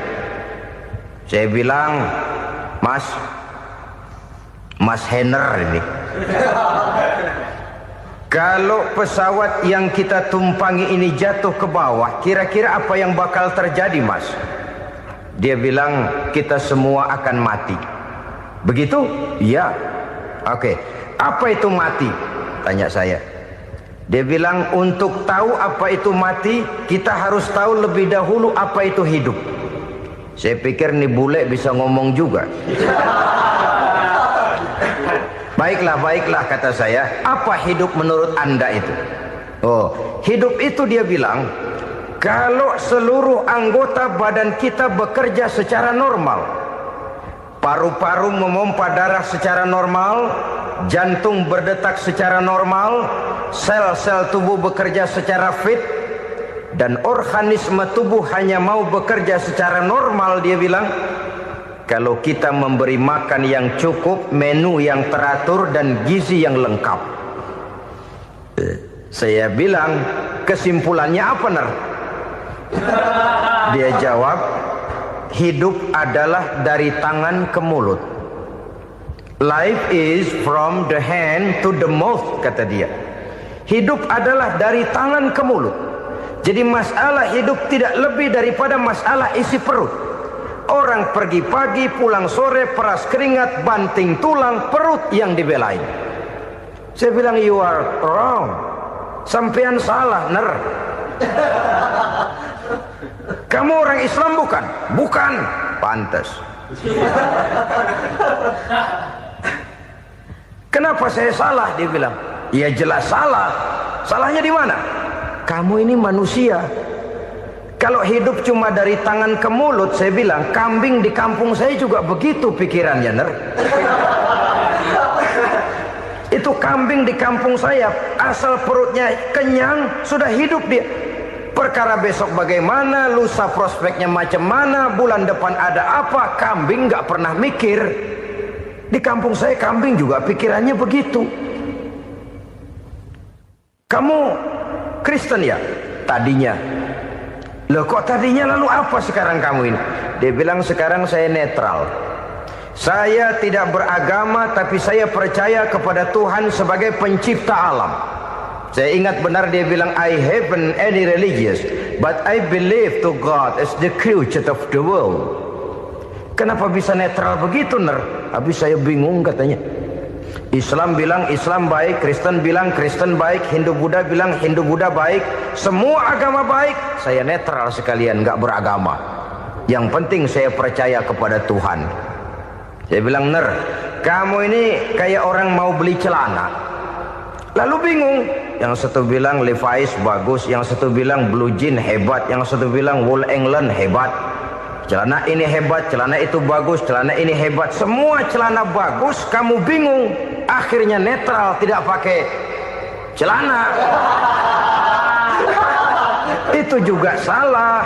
Saya bilang, Mas Heiner ini, kalau pesawat yang kita tumpangi ini jatuh ke bawah, kira-kira apa yang bakal terjadi, Mas? Dia bilang, kita semua akan mati. Begitu? Iya. Oke. Apa itu mati? Tanya saya. Dia bilang, untuk tahu apa itu mati, kita harus tahu lebih dahulu apa itu hidup. Saya pikir nih bule bisa ngomong juga. Baiklah kata saya. Apa hidup menurut Anda itu? Oh, hidup itu dia bilang, kalau seluruh anggota badan kita bekerja secara normal, paru-paru memompa darah secara normal, jantung berdetak secara normal, sel-sel tubuh bekerja secara fit, dan organisme tubuh hanya mau bekerja secara normal, dia bilang, kalau kita memberi makan yang cukup, menu yang teratur, dan gizi yang lengkap. Saya bilang, kesimpulannya apa, Ner? Dia jawab, hidup adalah dari tangan ke mulut. Life is from the hand to the mouth, kata dia. Hidup adalah dari tangan ke mulut. Jadi masalah hidup tidak lebih daripada masalah isi perut. Orang pergi pagi, pulang sore, peras keringat, banting tulang, perut yang dibelain. Saya bilang, you are wrong. Sampean salah, Ner. Kamu orang Islam bukan? Bukan. Pantas. Kenapa saya salah? Dia bilang, ya jelas salah. Salahnya di mana? Kamu ini manusia. Kalau hidup cuma dari tangan ke mulut, saya bilang, kambing di kampung saya juga begitu pikirannya, Ner. Itu kambing di kampung saya, asal perutnya kenyang, sudah hidup dia. Perkara besok bagaimana, lusa prospeknya macam mana, bulan depan ada apa, kambing nggak pernah mikir. Di kampung saya kambing juga pikirannya begitu. Kamu Kristen ya? Tadinya. Loh kok tadinya, lalu apa sekarang kamu ini? Dia bilang, sekarang saya netral. Saya tidak beragama, tapi saya percaya kepada Tuhan sebagai pencipta alam. Saya ingat benar dia bilang, I haven't any religious, but I believe to God as the creator of the world. Kenapa bisa netral begitu, Ner? Habis saya bingung katanya. Islam bilang Islam baik, Kristen bilang Kristen baik, Hindu Buddha bilang Hindu Buddha baik, semua agama baik. Saya netral sekalian, nggak beragama. Yang penting saya percaya kepada Tuhan. Saya bilang, Ner, kamu ini kayak orang mau beli celana. Lalu bingung. Yang satu bilang Levi's bagus, yang satu bilang Blue Jean hebat, yang satu bilang Wool England hebat. Celana ini hebat, celana itu bagus, celana ini hebat. Semua celana bagus, kamu bingung. Akhirnya netral, tidak pakai celana. Itu juga salah.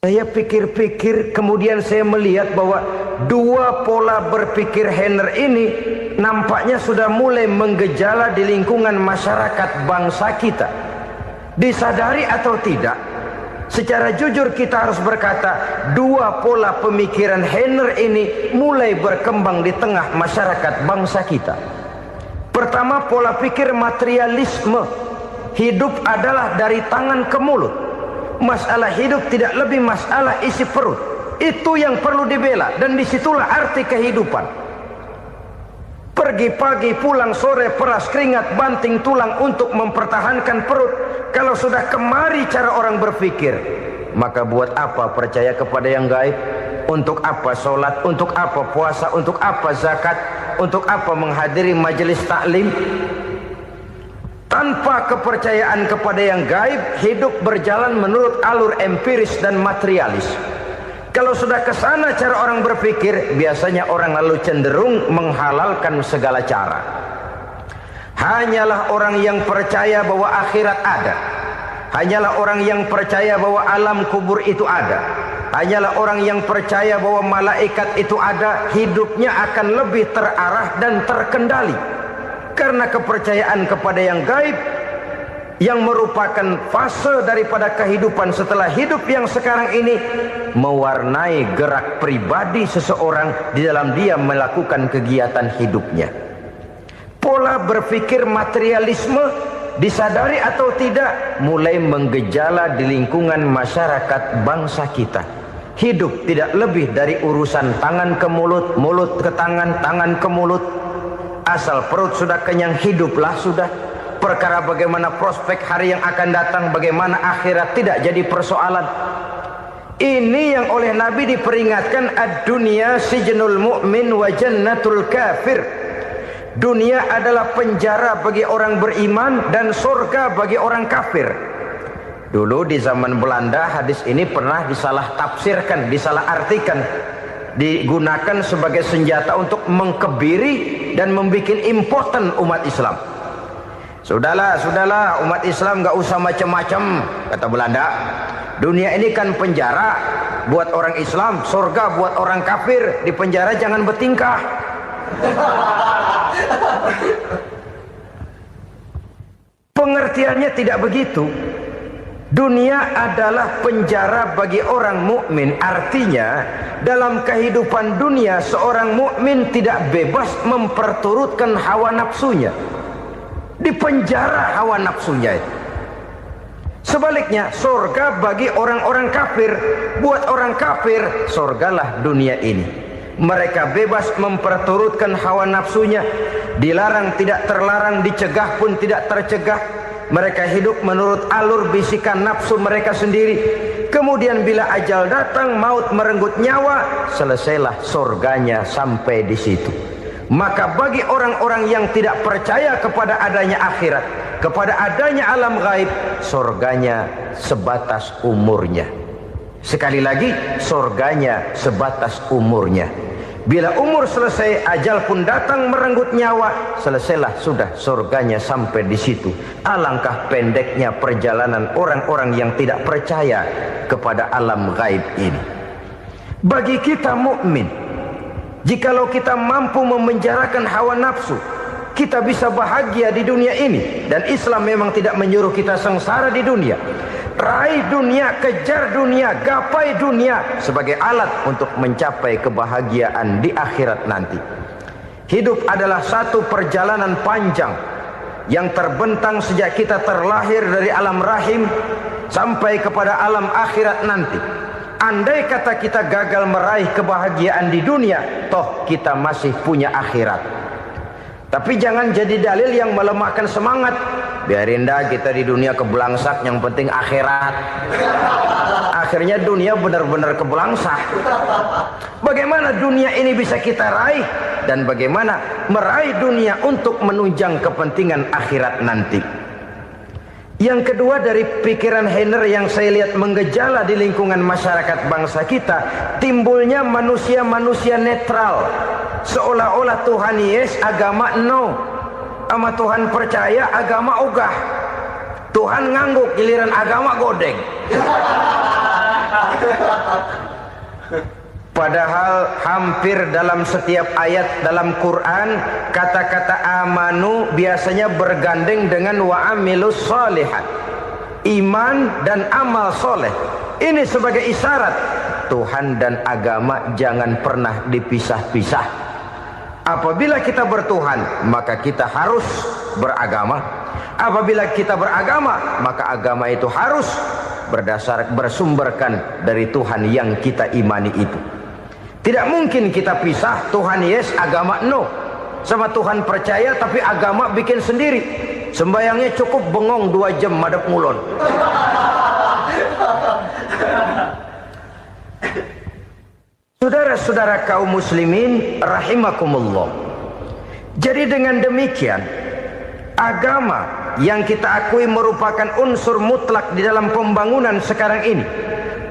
Saya pikir-pikir, kemudian saya melihat bahwa dua pola berpikir Heiner ini nampaknya sudah mulai menggejala di lingkungan masyarakat bangsa kita. Disadari atau tidak, secara jujur kita harus berkata, dua pola pemikiran Heiner ini mulai berkembang di tengah masyarakat bangsa kita. Pertama, pola pikir materialisme. Hidup adalah dari tangan ke mulut. Masalah hidup tidak lebih masalah isi perut. Itu yang perlu dibela, dan disitulah arti kehidupan. Pergi pagi, pulang sore, peras keringat, banting tulang untuk mempertahankan perut. Kalau sudah kemari cara orang berpikir, maka buat apa percaya kepada yang gaib? Untuk apa sholat? Untuk apa puasa? Untuk apa zakat? Untuk apa menghadiri majelis taklim? Tanpa kepercayaan kepada yang gaib, hidup berjalan menurut alur empiris dan materialis. Kalau sudah ke sana cara orang berpikir, biasanya orang lalu cenderung menghalalkan segala cara. Hanyalah orang yang percaya bahwa akhirat ada. Hanyalah orang yang percaya bahwa alam kubur itu ada. Hanyalah orang yang percaya bahwa malaikat itu ada, hidupnya akan lebih terarah dan terkendali. Karena kepercayaan kepada yang gaib, yang merupakan fase daripada kehidupan setelah hidup yang sekarang ini, mewarnai gerak pribadi seseorang di dalam dia melakukan kegiatan hidupnya. Pola berpikir materialisme, disadari atau tidak, mulai menggejala di lingkungan masyarakat bangsa kita. Hidup tidak lebih dari urusan tangan ke mulut, mulut ke tangan, tangan ke mulut. Asal perut sudah kenyang, hiduplah sudah. Perkara bagaimana prospek hari yang akan datang, bagaimana akhirat tidak jadi persoalan. Ini yang oleh Nabi diperingatkan, ad-dunya sijnul mu'min wa jannatul kafir. Dunia adalah penjara bagi orang beriman dan surga bagi orang kafir. Dulu di zaman Belanda hadis ini pernah disalah tafsirkan, disalah artikan, digunakan sebagai senjata untuk mengkebiri dan membuat impoten umat Islam. Sudahlah umat Islam gak usah macam-macam, kata Belanda. Dunia ini kan penjara buat orang Islam, surga buat orang kafir. Di penjara jangan bertingkah. Pengertiannya tidak begitu. Dunia adalah penjara bagi orang mukmin. Artinya dalam kehidupan dunia seorang mukmin tidak bebas memperturutkan hawa nafsunya. Di penjara hawa nafsunya itu. Sebaliknya, surga bagi orang-orang kafir. Buat orang kafir, surgalah dunia ini. Mereka bebas memperturutkan hawa nafsunya. Dilarang tidak terlarang, dicegah pun tidak tercegah. Mereka hidup menurut alur bisikan nafsu mereka sendiri. Kemudian bila ajal datang, maut merenggut nyawa, selesailah surganya sampai di situ. Maka bagi orang-orang yang tidak percaya kepada adanya akhirat, kepada adanya alam gaib, surganya sebatas umurnya. Sekali lagi, surganya sebatas umurnya. Bila umur selesai, ajal pun datang merenggut nyawa, selesailah sudah surganya sampai di situ. Alangkah pendeknya perjalanan orang-orang yang tidak percaya kepada alam gaib ini. Bagi kita mukmin, jikalau kita mampu memenjarakan hawa nafsu, kita bisa bahagia di dunia ini. Dan Islam memang tidak menyuruh kita sengsara di dunia. Raih dunia, kejar dunia, gapai dunia sebagai alat untuk mencapai kebahagiaan di akhirat nanti. Hidup adalah satu perjalanan panjang yang terbentang sejak kita terlahir dari alam rahim sampai kepada alam akhirat nanti. Andai kata kita gagal meraih kebahagiaan di dunia, toh kita masih punya akhirat. Tapi jangan jadi dalil yang melemahkan semangat. Biarin dah kita di dunia kebelangsak, yang penting akhirat. Akhirnya dunia benar-benar kebelangsak. Bagaimana dunia ini bisa kita raih, dan bagaimana meraih dunia untuk menunjang kepentingan akhirat nanti. Yang kedua, dari pikiran Heiner yang saya lihat menggejala di lingkungan masyarakat bangsa kita, timbulnya manusia-manusia netral. Seolah-olah Tuhan yes, agama no. Sama Tuhan percaya, agama ogah. Tuhan ngangguk, giliran agama godeng. Padahal hampir dalam setiap ayat dalam Quran, kata-kata amanu biasanya bergandeng dengan wa amilus shalihat. iman dan amal soleh. Ini sebagai isyarat Tuhan dan agama jangan pernah dipisah-pisah. Apabila kita bertuhan, maka kita harus beragama. Apabila kita beragama, maka agama itu harus bersumberkan dari Tuhan yang kita imani itu. Tidak mungkin kita pisah, Tuhan yes, agama no. Sama Tuhan percaya tapi agama bikin sendiri. Sembayangnya cukup bengong 2 jam madep ngulon. Saudara-saudara kaum muslimin rahimakumullah. Jadi dengan demikian, agama yang kita akui merupakan unsur mutlak di dalam pembangunan sekarang ini,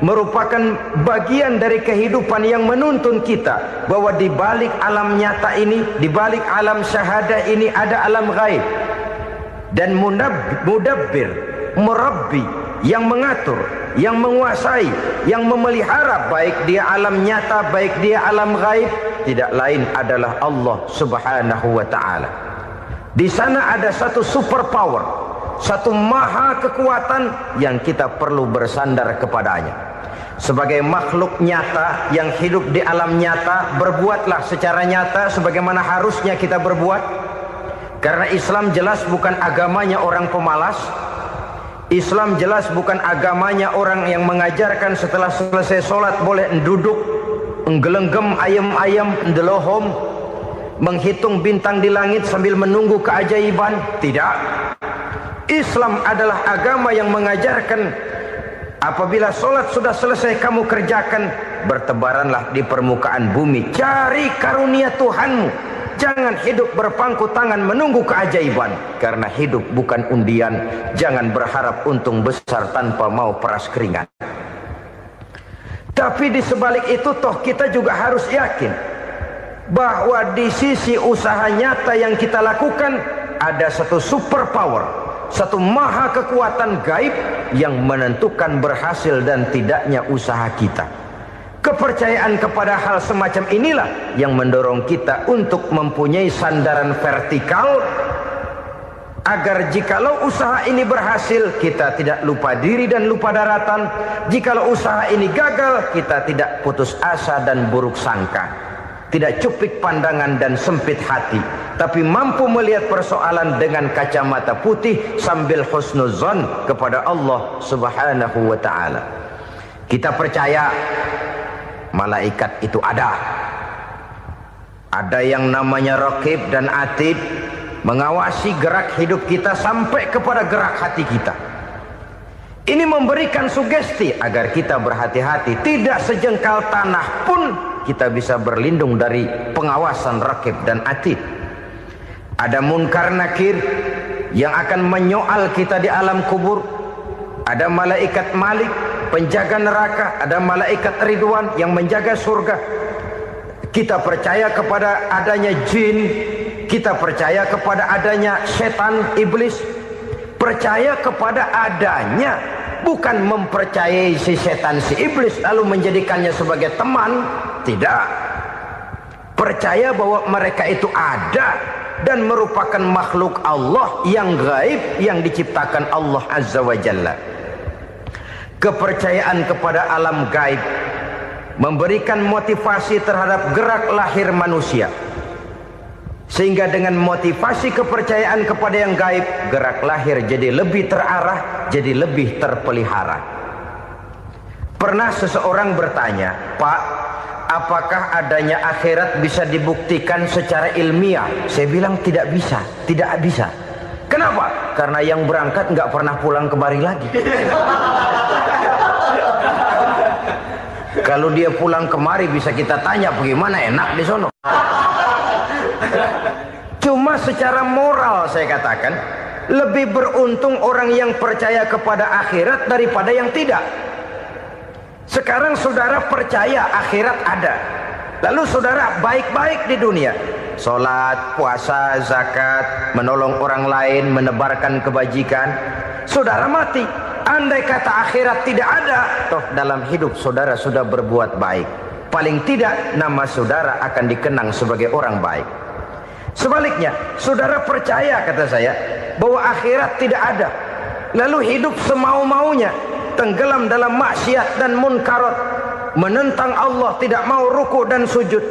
merupakan bagian dari kehidupan yang menuntun kita bahwa di balik alam nyata ini, di balik alam syahadah ini ada alam gaib. Dan mudabbir, murabbi, yang mengatur, yang menguasai, yang memelihara baik dia alam nyata, baik dia alam gaib, tidak lain adalah Allah Subhanahu wa ta'ala. Di sana ada satu super power, satu maha kekuatan yang kita perlu bersandar kepadanya. Sebagai makhluk nyata yang hidup di alam nyata, berbuatlah secara nyata sebagaimana harusnya kita berbuat. Karena Islam jelas bukan agamanya orang pemalas. Islam jelas bukan agamanya orang yang mengajarkan setelah selesai sholat boleh duduk, nggelenggem ayam-ayam, ndelohom, menghitung bintang di langit sambil menunggu keajaiban. Tidak. Islam adalah agama yang mengajarkan apabila sholat sudah selesai kamu kerjakan, bertebaranlah di permukaan bumi, cari karunia Tuhanmu. Jangan hidup berpangku tangan menunggu keajaiban. Karena hidup bukan undian. Jangan berharap untung besar tanpa mau peras keringat. Tapi di sebalik itu toh kita juga harus yakin bahwa di sisi usaha nyata yang kita lakukan ada satu super power, satu maha kekuatan gaib yang menentukan berhasil dan tidaknya usaha kita. Kepercayaan kepada hal semacam inilah yang mendorong kita untuk mempunyai sandaran vertikal, agar jikalau usaha ini berhasil kita tidak lupa diri dan lupa daratan. Jikalau usaha ini gagal kita tidak putus asa dan buruk sangka, tidak cupik pandangan dan sempit hati, tapi mampu melihat persoalan dengan kacamata putih sambil husnuzon kepada Allah Subhanahu wa ta'ala. Kita percaya malaikat itu ada. Ada yang namanya raqib dan atid, mengawasi gerak hidup kita sampai kepada gerak hati kita. Ini memberikan sugesti agar kita berhati-hati. Tidak sejengkal tanah pun kita bisa berlindung dari pengawasan raqib dan atid. Ada munkar nakir yang akan menyoal kita di alam kubur. Ada malaikat Malik, penjaga neraka. Ada malaikat Ridwan yang menjaga surga. Kita percaya kepada adanya jin. Kita percaya kepada adanya setan, iblis. Percaya kepada adanya, bukan mempercayai si setan, si iblis lalu menjadikannya sebagai teman. Tidak. Percaya bahwa mereka itu ada dan merupakan makhluk Allah yang gaib yang diciptakan Allah Azza wa Jalla. Kepercayaan kepada alam gaib memberikan motivasi terhadap gerak lahir manusia, sehingga dengan motivasi kepercayaan kepada yang gaib, gerak lahir jadi lebih terarah, jadi lebih terpelihara. Pernah seseorang bertanya, "Pak, apakah adanya akhirat bisa dibuktikan secara ilmiah?" Saya bilang tidak bisa, tidak bisa. Kenapa? Karena yang berangkat nggak pernah pulang kemari lagi. Kalau dia pulang kemari bisa kita tanya bagaimana enak di sono. Cuma secara moral saya katakan, lebih beruntung orang yang percaya kepada akhirat daripada yang tidak. Sekarang saudara percaya akhirat ada, lalu saudara baik-baik di dunia, sholat, puasa, zakat, menolong orang lain, menebarkan kebajikan. Saudara mati, andai kata akhirat tidak ada, toh dalam hidup saudara sudah berbuat baik. Paling tidak nama saudara akan dikenang sebagai orang baik. Sebaliknya, saudara percaya, kata saya, bahwa akhirat tidak ada, lalu hidup semau-maunya, tenggelam dalam maksiat dan munkarat, menentang Allah, tidak mau ruku dan sujud.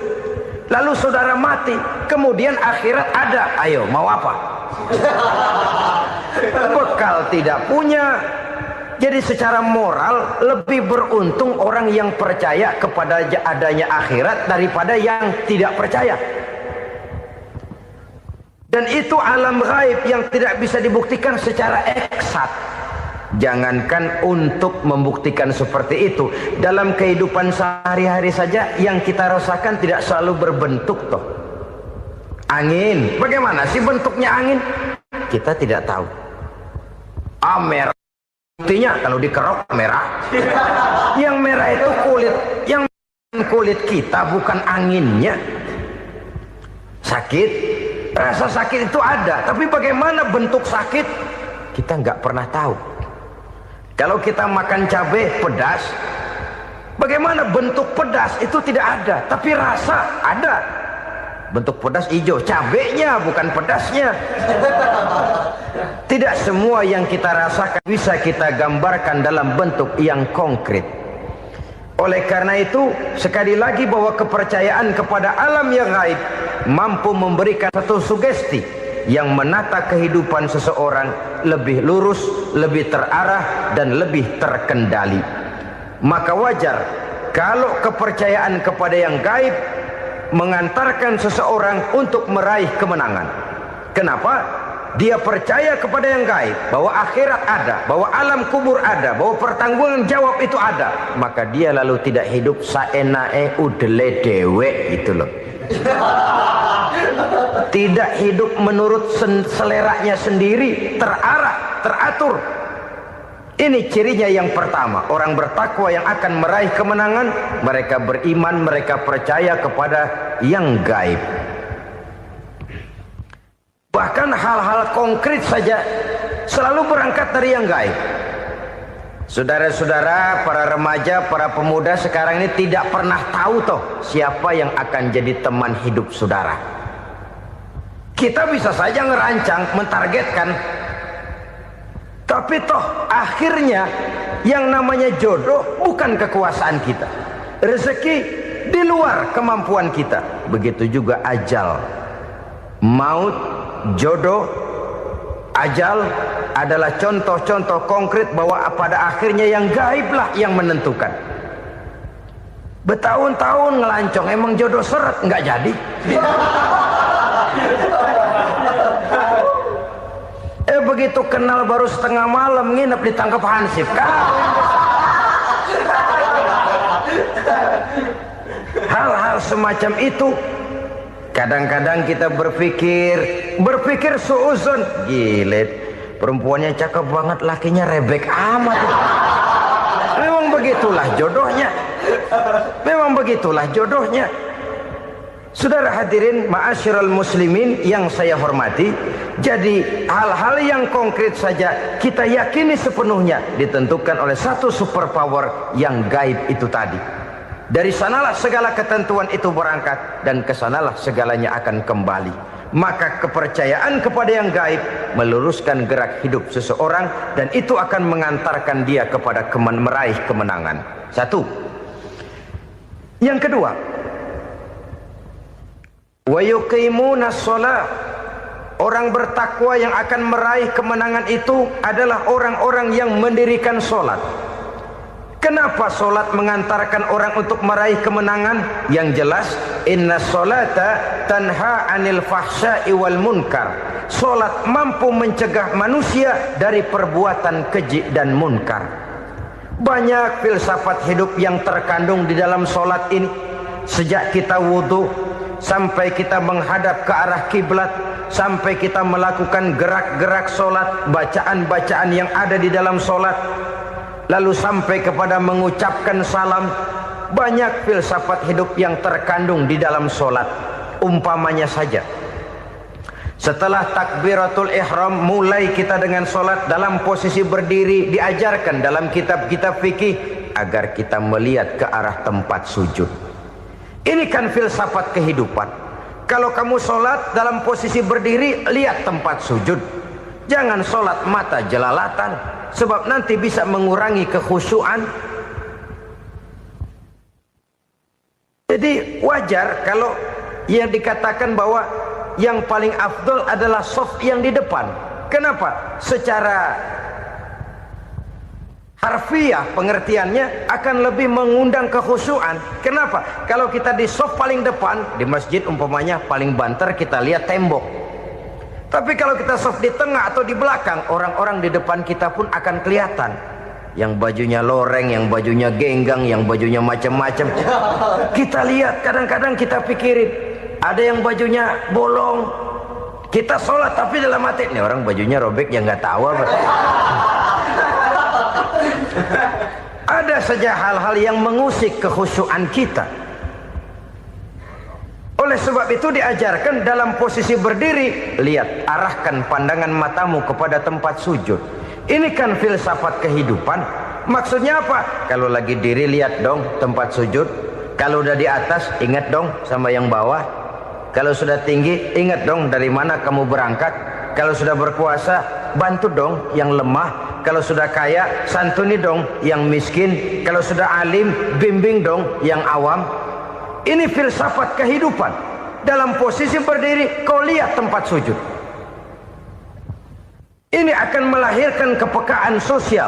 Lalu saudara mati, kemudian akhirat ada, ayo mau apa? Bekal tidak punya. Jadi secara moral lebih beruntung orang yang percaya kepada adanya akhirat daripada yang tidak percaya. Dan itu alam gaib yang tidak bisa dibuktikan secara eksat. Jangankan untuk membuktikan seperti itu, dalam kehidupan sehari-hari saja yang kita rasakan tidak selalu berbentuk toh. Angin, bagaimana sih bentuknya angin? Kita tidak tahu. Merah, buktinya kalau dikerok merah. Yang merah itu kulit, yang kulit kita bukan anginnya. Sakit, rasa sakit itu ada, tapi bagaimana bentuk sakit? Kita nggak pernah tahu. Kalau kita makan cabai pedas, bagaimana bentuk pedas itu tidak ada, tapi rasa ada. Bentuk pedas hijau, cabainya bukan pedasnya. Tidak semua yang kita rasakan bisa kita gambarkan dalam bentuk yang konkret. Oleh karena itu, sekali lagi bahwa kepercayaan kepada alam yang gaib mampu memberikan satu sugesti yang menata kehidupan seseorang lebih lurus, lebih terarah, dan lebih terkendali. Maka wajar kalau kepercayaan kepada yang gaib mengantarkan seseorang untuk meraih kemenangan. Kenapa? Dia percaya kepada yang gaib, bahwa akhirat ada, bahwa alam kubur ada, bahwa pertanggungan jawab itu ada. Maka dia lalu tidak hidup saenae udele dewe gitu loh. Tidak hidup menurut seleranya sendiri, terarah, teratur. Ini cirinya yang pertama. Orang bertakwa yang akan meraih kemenangan, mereka beriman, mereka percaya kepada yang gaib. Bahkan hal-hal konkret saja selalu berangkat dari yang gaib. Saudara-saudara, para remaja, para pemuda sekarang ini tidak pernah tahu toh siapa yang akan jadi teman hidup saudara. Kita bisa saja ngerancang, mentargetkan, tapi toh akhirnya yang namanya jodoh bukan kekuasaan kita. Rezeki di luar kemampuan kita. Begitu juga ajal. Maut, jodoh, ajal adalah contoh-contoh konkret bahwa pada akhirnya yang gaiblah yang menentukan. Bertahun-tahun ngelancong, emang jodoh seret, nggak jadi. Begitu kenal baru setengah malam nginep ditangkap hansip kan. Hal-hal semacam itu kadang-kadang kita berpikir suuzon, gile, perempuannya cakep banget, lakinya rebek amat. Memang begitulah jodohnya. Memang begitulah jodohnya. Saudara hadirin ma'asyiral muslimin yang saya hormati, jadi hal-hal yang konkret saja kita yakini sepenuhnya ditentukan oleh satu superpower yang gaib itu tadi. Dari sanalah segala ketentuan itu berangkat dan kesanalah segalanya akan kembali. Maka kepercayaan kepada yang gaib meluruskan gerak hidup seseorang dan itu akan mengantarkan dia kepada meraih kemenangan. Satu. Yang kedua, wa yuqimuna shalah. Orang bertakwa yang akan meraih kemenangan itu adalah orang-orang yang mendirikan sholat. Kenapa sholat mengantarkan orang untuk meraih kemenangan? Yang jelas, inna sholata tanha anil fahsya'i wal munkar. Sholat mampu mencegah manusia dari perbuatan keji dan munkar. Banyak filsafat hidup yang terkandung di dalam sholat ini. Sejak kita wudhu sampai kita menghadap ke arah kiblat, sampai kita melakukan gerak-gerak sholat, bacaan-bacaan yang ada di dalam sholat, lalu sampai kepada mengucapkan salam. Banyak filsafat hidup yang terkandung di dalam sholat. Umpamanya saja, setelah takbiratul ihram mulai kita dengan sholat dalam posisi berdiri, diajarkan dalam kitab-kitab fikih agar kita melihat ke arah tempat sujud. Ini kan filsafat kehidupan. Kalau kamu sholat dalam posisi berdiri, lihat tempat sujud. Jangan sholat mata jelalatan, sebab nanti bisa mengurangi kekhusyuan. Jadi wajar kalau yang dikatakan bahwa yang paling afdol adalah shaf yang di depan. Kenapa? Secara harfiah pengertiannya akan lebih mengundang kekhusyuan. Kenapa? Kalau kita di shaf paling depan di masjid umpamanya paling banter kita lihat tembok. Tapi kalau kita shaf di tengah atau di belakang, orang-orang di depan kita pun akan kelihatan. Yang bajunya loreng, yang bajunya genggang, yang bajunya macam-macam. Kita lihat, kadang-kadang kita pikirin, ada yang bajunya bolong. Kita sholat tapi dalam hati, nih orang bajunya robek yang nggak tahu apa. Ada saja hal-hal yang mengusik kekhusyuan kita. Oleh sebab itu diajarkan dalam posisi berdiri, lihat, arahkan pandangan matamu kepada tempat sujud. Ini kan filsafat kehidupan. Maksudnya apa? Kalau lagi diri lihat dong tempat sujud. Kalau udah di atas ingat dong sama yang bawah. Kalau sudah tinggi ingat dong dari mana kamu berangkat. Kalau sudah berkuasa bantu dong yang lemah. Kalau sudah kaya santuni dong yang miskin. Kalau sudah alim bimbing dong yang awam. Ini filsafat kehidupan. Dalam posisi berdiri kau lihat tempat sujud. Ini akan melahirkan kepekaan sosial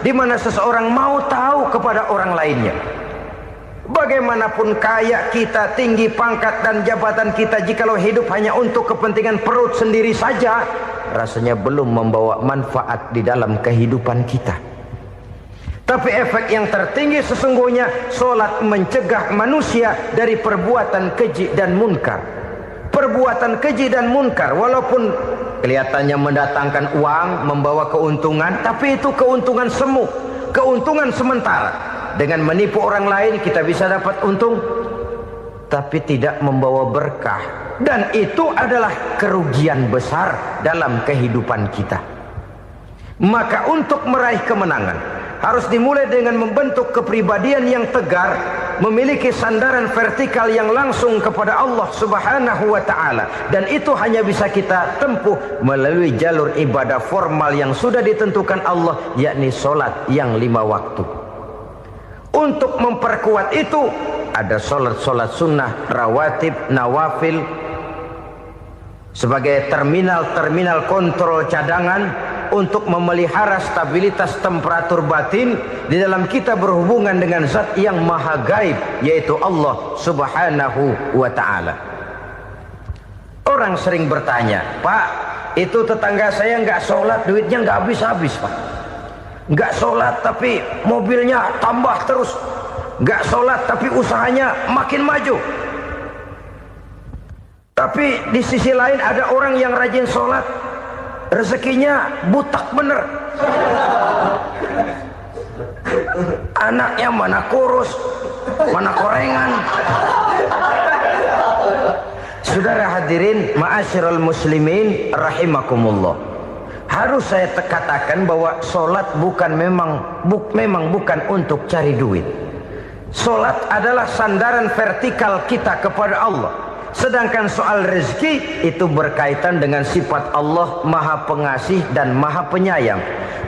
di mana seseorang mau tahu kepada orang lainnya. Bagaimanapun kaya kita, tinggi pangkat dan jabatan kita, jikalau hidup hanya untuk kepentingan perut sendiri saja, rasanya belum membawa manfaat di dalam kehidupan kita. Tapi efek yang tertinggi sesungguhnya, sholat mencegah manusia dari perbuatan keji dan munkar. Perbuatan keji dan munkar walaupun kelihatannya mendatangkan uang, membawa keuntungan, tapi itu keuntungan semu, keuntungan sementara. Dengan menipu orang lain kita bisa dapat untung, tapi tidak membawa berkah. Dan itu adalah kerugian besar dalam kehidupan kita. Maka untuk meraih kemenangan harus dimulai dengan membentuk kepribadian yang tegar, memiliki sandaran vertikal yang langsung kepada Allah Subhanahu wa ta'ala. Dan itu hanya bisa kita tempuh melalui jalur ibadah formal yang sudah ditentukan Allah, yakni sholat yang 5 waktu. Untuk memperkuat itu ada sholat-sholat sunnah, rawatib, nawafil sebagai terminal-terminal kontrol cadangan untuk memelihara stabilitas temperatur batin di dalam kita berhubungan dengan zat yang maha gaib, yaitu Allah Subhanahu wa ta'ala. Orang sering bertanya, Pak, itu tetangga saya nggak sholat, duitnya nggak habis-habis, Pak. Nggak sholat tapi mobilnya tambah terus. Nggak sholat tapi usahanya makin maju. Tapi di sisi lain ada orang yang rajin sholat, rezekinya butak bener. Anaknya mana kurus, mana korengan. Saudara hadirin ma'asyiral muslimin rahimakumullah. Harus saya katakan bahwa sholat memang bukan untuk cari duit. Sholat adalah sandaran vertikal kita kepada Allah. Sedangkan soal rezeki itu berkaitan dengan sifat Allah maha pengasih dan maha penyayang.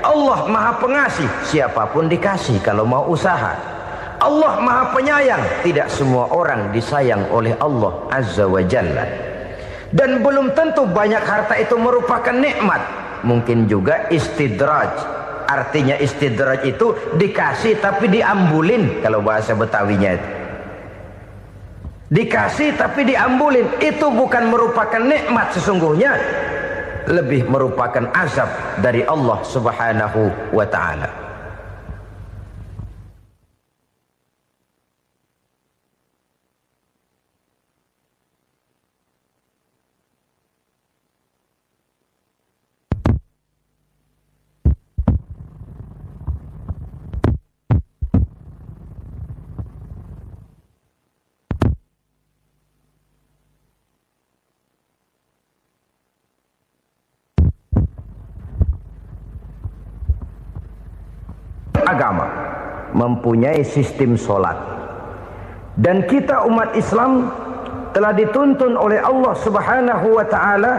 Allah maha pengasih, siapapun dikasih kalau mau usaha. Allah maha penyayang, tidak semua orang disayang oleh Allah Azza wa Jalla. Dan belum tentu banyak harta itu merupakan nikmat. Mungkin juga istidraj. Artinya istidraj itu dikasih tapi diambulin, kalau bahasa Betawinya itu. Dikasih tapi diambulin, itu bukan merupakan nikmat sesungguhnya, lebih merupakan azab dari Allah Subhanahu wa ta'ala. Agama mempunyai sistem sholat, dan kita umat Islam telah dituntun oleh Allah Subhanahu wa ta'ala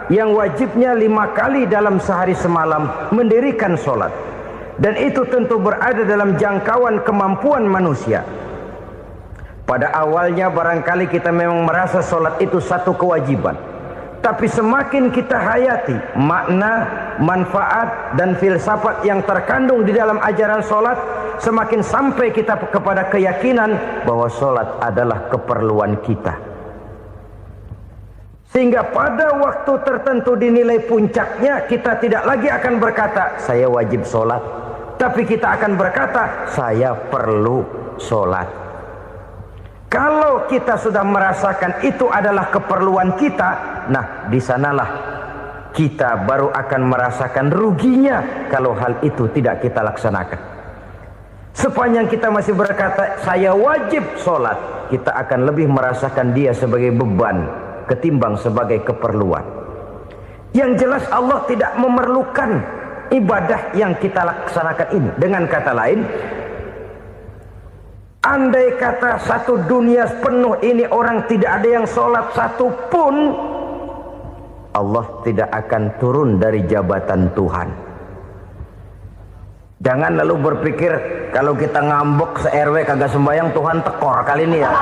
yang wajibnya 5 kali dalam sehari semalam mendirikan solat, dan itu tentu berada dalam jangkauan kemampuan manusia. Pada awalnya barangkali kita memang merasa solat itu satu kewajiban, tapi semakin kita hayati makna, manfaat, dan filsafat yang terkandung di dalam ajaran solat, semakin sampai kita kepada keyakinan bahwa solat adalah keperluan kita. Sehingga pada waktu tertentu dinilai puncaknya, kita tidak lagi akan berkata saya wajib solat, tapi kita akan berkata saya perlu solat. Kalau kita sudah merasakan itu adalah keperluan kita, nah di sanalah kita baru akan merasakan ruginya kalau hal itu tidak kita laksanakan. Sepanjang kita masih berkata saya wajib sholat, kita akan lebih merasakan dia sebagai beban ketimbang sebagai keperluan. Yang jelas Allah tidak memerlukan ibadah yang kita laksanakan ini. Dengan kata lain, andai kata satu dunia penuh ini orang tidak ada yang sholat satu pun, Allah tidak akan turun dari jabatan Tuhan. Jangan lalu berpikir kalau kita ngambek se-RW kagak sembahyang Tuhan tekor kali ini ya.